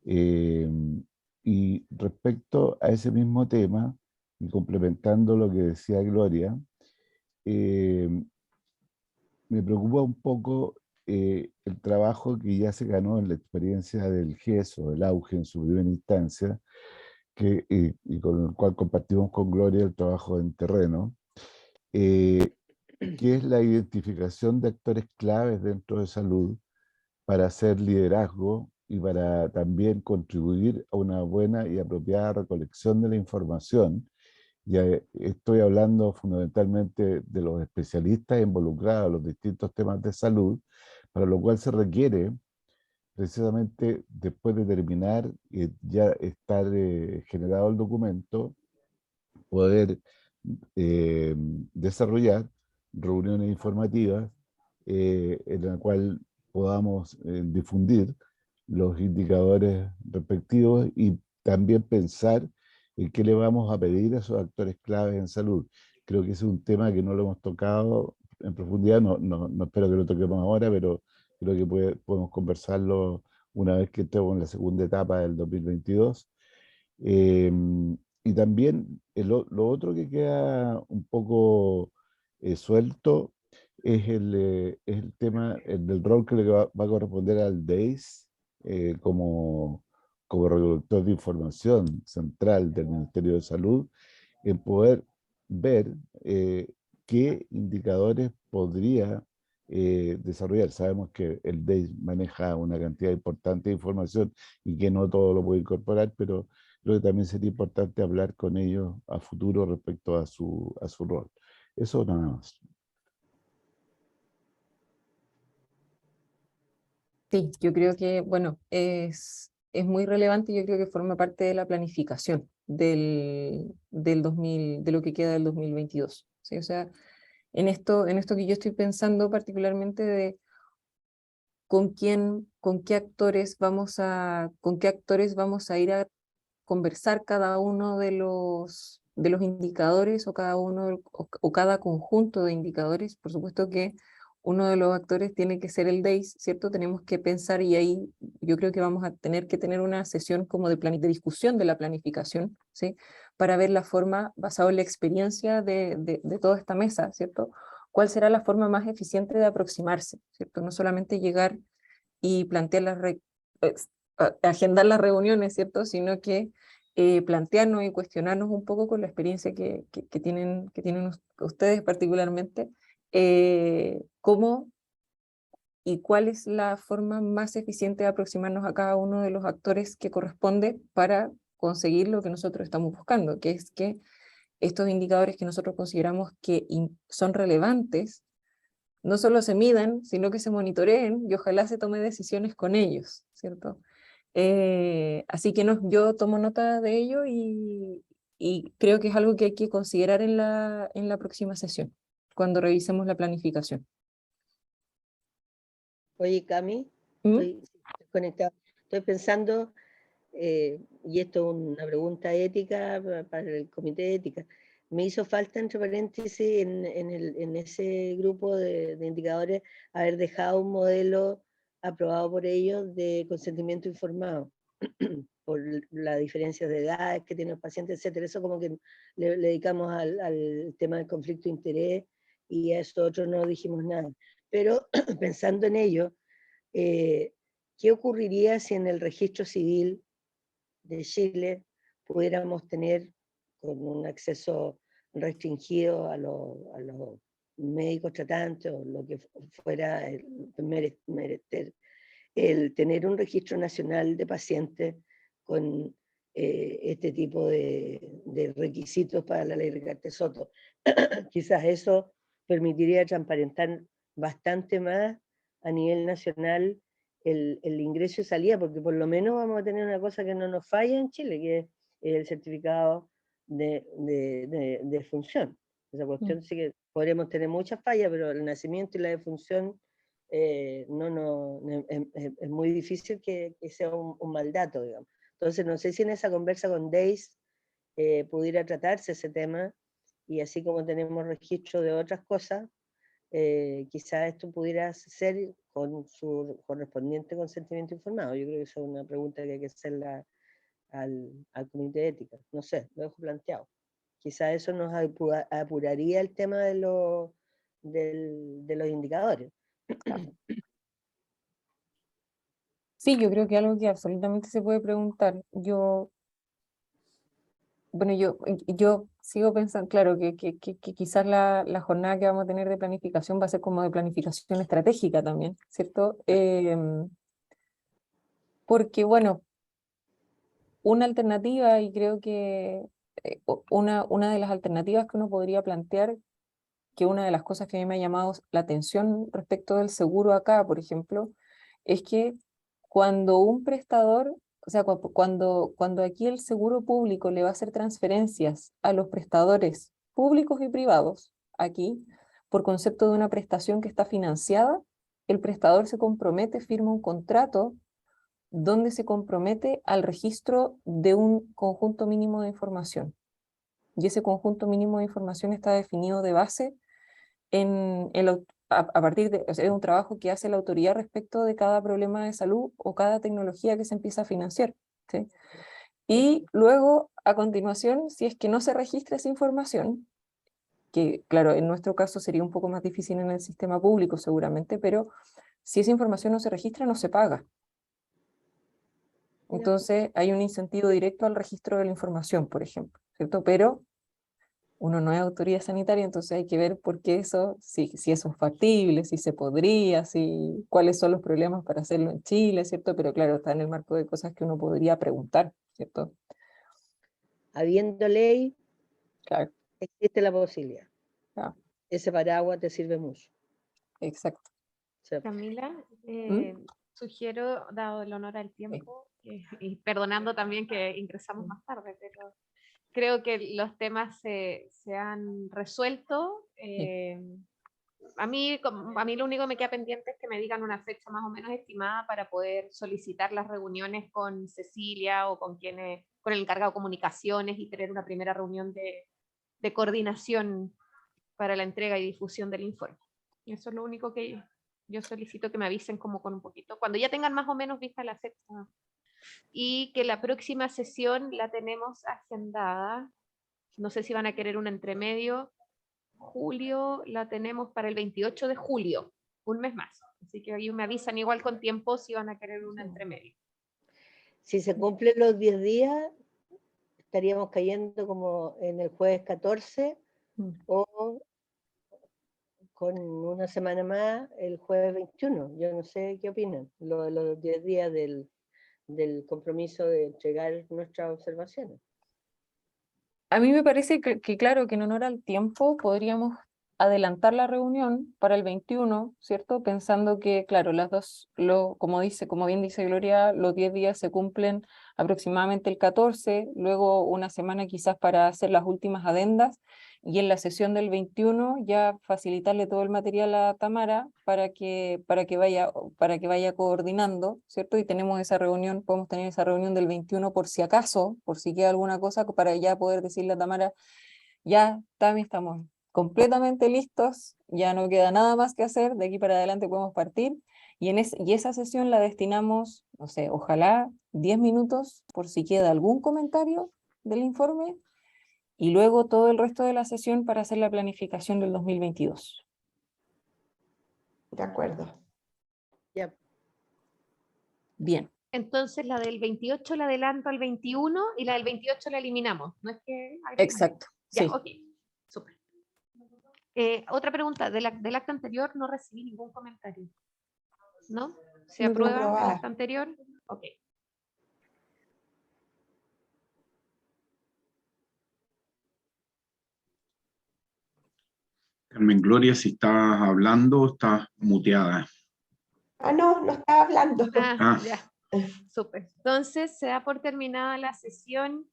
Y respecto a ese mismo tema, y complementando lo que decía Gloria, me preocupa un poco el trabajo que ya se ganó en la experiencia del GESO, el auge en su primera instancia, y con el cual compartimos con Gloria el trabajo en terreno, que es la identificación de actores claves dentro de salud para hacer liderazgo y para también contribuir a una buena y apropiada recolección de la información. Ya estoy hablando fundamentalmente de los especialistas involucrados en los distintos temas de salud, para lo cual se requiere precisamente, después de terminar y ya estar generado el documento, poder desarrollar reuniones informativas en la cual podamos difundir los indicadores respectivos y también pensar en qué le vamos a pedir a esos actores claves en salud. Creo que ese es un tema que no lo hemos tocado en profundidad, no espero que lo toquemos ahora, pero creo que podemos conversarlo una vez que estemos en la segunda etapa del 2022. Y también lo otro que queda un poco suelto es el tema del rol que le va a corresponder al DEIS como recolector de información central del Ministerio de Salud, en poder ver qué indicadores podría desarrollar. Sabemos que el DEIS maneja una cantidad importante de información y que no todo lo puede incorporar, pero creo que también sería importante hablar con ellos a futuro respecto a su rol. Eso nada más. Sí, yo creo que, bueno, es muy relevante, yo creo que forma parte de la planificación del 2000, de lo que queda del 2022. ¿Sí? O sea, en esto que yo estoy pensando particularmente de con qué actores vamos a ir a conversar cada uno de los indicadores o cada uno o cada conjunto de indicadores. Por supuesto que uno de los actores tiene que ser el DEIS, ¿cierto? Tenemos que pensar y ahí yo creo que vamos a tener que tener una sesión como de discusión de la planificación, ¿sí? Para ver la forma, basado en la experiencia de toda esta mesa, ¿cierto? ¿Cuál será la forma más eficiente de aproximarse, ¿cierto? No solamente llegar y plantear agendar las reuniones, ¿cierto? Sino que plantearnos y cuestionarnos un poco con la experiencia que tienen ustedes particularmente, cómo y cuál es la forma más eficiente de aproximarnos a cada uno de los actores que corresponde para conseguir lo que nosotros estamos buscando, que es que estos indicadores que nosotros consideramos que son relevantes, no solo se midan, sino que se monitoreen y ojalá se tome decisiones con ellos, ¿cierto? Así que yo tomo nota de ello y creo que es algo que hay que considerar en la próxima sesión, cuando revisemos la planificación. Oye, Cami, estoy conectada. Estoy pensando, y esto es una pregunta ética para el comité de ética. Me hizo falta, entre paréntesis, en ese grupo de indicadores, haber dejado un modelo aprobado por ellos de consentimiento informado, por las diferencias de edades que tienen los pacientes, etcétera. Eso como que le dedicamos al tema del conflicto de interés y a eso otros no dijimos nada. Pero pensando en ello, ¿qué ocurriría si en el registro civil de Chile pudiéramos tener con un acceso restringido a los médicos tratantes o lo que fuera merecer, el tener un registro nacional de pacientes con este tipo de requisitos para la ley Ricardo Soto? Quizás eso permitiría transparentar bastante más a nivel nacional el ingreso y salida, porque por lo menos vamos a tener una cosa que no nos falla en Chile, que es el certificado de función. Esa cuestión sí que podremos tener muchas fallas, pero el nacimiento y la defunción es muy difícil que sea un mal dato, digamos. Entonces, no sé si en esa conversa con Deis pudiera tratarse ese tema, y así como tenemos registro de otras cosas, quizás esto pudiera ser con su correspondiente consentimiento informado. Yo creo que esa es una pregunta que hay que hacerla al comité de ética. No sé, lo dejo planteado. Quizás eso nos apuraría el tema de los indicadores. Sí, yo creo que algo que absolutamente se puede preguntar. Bueno, yo sigo pensando, claro, que quizás la jornada que vamos a tener de planificación va a ser como de planificación estratégica también, ¿cierto? Porque, bueno, una alternativa, y creo que una de las alternativas que uno podría plantear, que una de las cosas que a mí me ha llamado la atención respecto del seguro acá, por ejemplo, es que cuando un prestador, o sea, cuando aquí el seguro público le va a hacer transferencias a los prestadores públicos y privados, aquí, por concepto de una prestación que está financiada, el prestador se compromete, firma un contrato donde se compromete al registro de un conjunto mínimo de información. Y ese conjunto mínimo de información está definido de base a partir de, o sea, es un trabajo que hace la autoridad respecto de cada problema de salud o cada tecnología que se empieza a financiar, ¿sí? Y luego, a continuación, si es que no se registra esa información, que claro, en nuestro caso sería un poco más difícil en el sistema público seguramente, pero si esa información no se registra, no se paga. Entonces hay un incentivo directo al registro de la información, por ejemplo, ¿cierto? Pero uno no es autoridad sanitaria, entonces hay que ver por qué eso, si eso es factible, si se podría, cuáles son los problemas para hacerlo en Chile, ¿cierto? Pero claro, está en el marco de cosas que uno podría preguntar, ¿cierto? Habiendo ley, claro, existe la posibilidad. Claro. Ese paraguas te sirve mucho. Exacto. Sí. Camila, sugiero, dado el honor al tiempo, y perdonando también que ingresamos más tarde, pero creo que los temas se han resuelto. A mí lo único que me queda pendiente es que me digan una fecha más o menos estimada para poder solicitar las reuniones con Cecilia o con el encargado de comunicaciones, y tener una primera reunión de coordinación para la entrega y difusión del informe. Eso es lo único que yo solicito, que me avisen como con un poquito, cuando ya tengan más o menos vista la fecha. Y que la próxima sesión la tenemos agendada, no sé si van a querer un entremedio. Julio la tenemos para el 28 de julio, un mes más. Así que ahí me avisan igual con tiempo si van a querer un entremedio. Si se cumplen los 10 días, estaríamos cayendo como en el jueves 14 o con una semana más el jueves 21. Yo no sé qué opinan, los 10 días del compromiso de entregar nuestras observaciones. A mí me parece que claro, que en honor al tiempo podríamos adelantar la reunión para el 21, ¿cierto? Pensando que, claro, como bien dice Gloria, los 10 días se cumplen aproximadamente el 14, luego una semana quizás para hacer las últimas adendas, y en la sesión del 21 ya facilitarle todo el material a Tamara para que vaya coordinando, ¿cierto? Y podemos tener esa reunión del 21 por si acaso, por si queda alguna cosa, para ya poder decirle a Tamara, ya, Tami, estamos completamente listos, ya no queda nada más que hacer, de aquí para adelante podemos partir, y esa sesión la destinamos, no sé, ojalá 10 minutos por si queda algún comentario del informe, y luego todo el resto de la sesión para hacer la planificación del 2022. De acuerdo. Ya. Bien. Entonces la del 28 la adelanto al 21 y la del 28 la eliminamos. ¿No es que...? Exacto. Ya, sí. ok. Súper. Otra pregunta. Del acta anterior no recibí ningún comentario. ¿No? ¿Se aprueba el acta anterior? Ok. Carmen Gloria, si estás hablando, estás muteada. No estaba hablando. Ya. Súper. Entonces, se da por terminada la sesión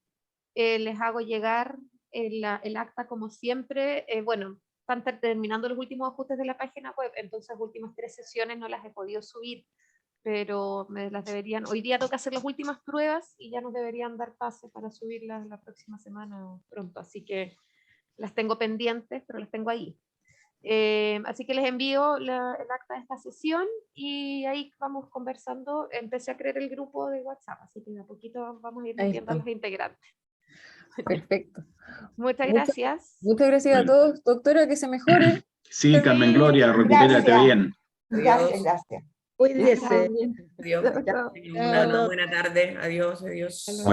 les hago llegar el acta como siempre. Bueno, están terminando los últimos ajustes de la página web, entonces las últimas 3 sesiones no las he podido subir, pero me las deberían, hoy día toca hacer las últimas pruebas y ya nos deberían dar pase para subirlas la próxima semana pronto, así que las tengo pendientes, pero las tengo ahí. Así que les envío el acta de esta sesión y ahí vamos conversando. Empecé a crear el grupo de WhatsApp, así que de a poquito vamos a ir metiendo a los integrantes. Perfecto. Muchas gracias. Muchas gracias a todos. Doctora, que se mejore. Sí, Carmen Gloria, recupérate Gracias. bien. Gracias, gracias. Cuídese. Adiós. Una buena tarde. Adiós, adiós. Bueno.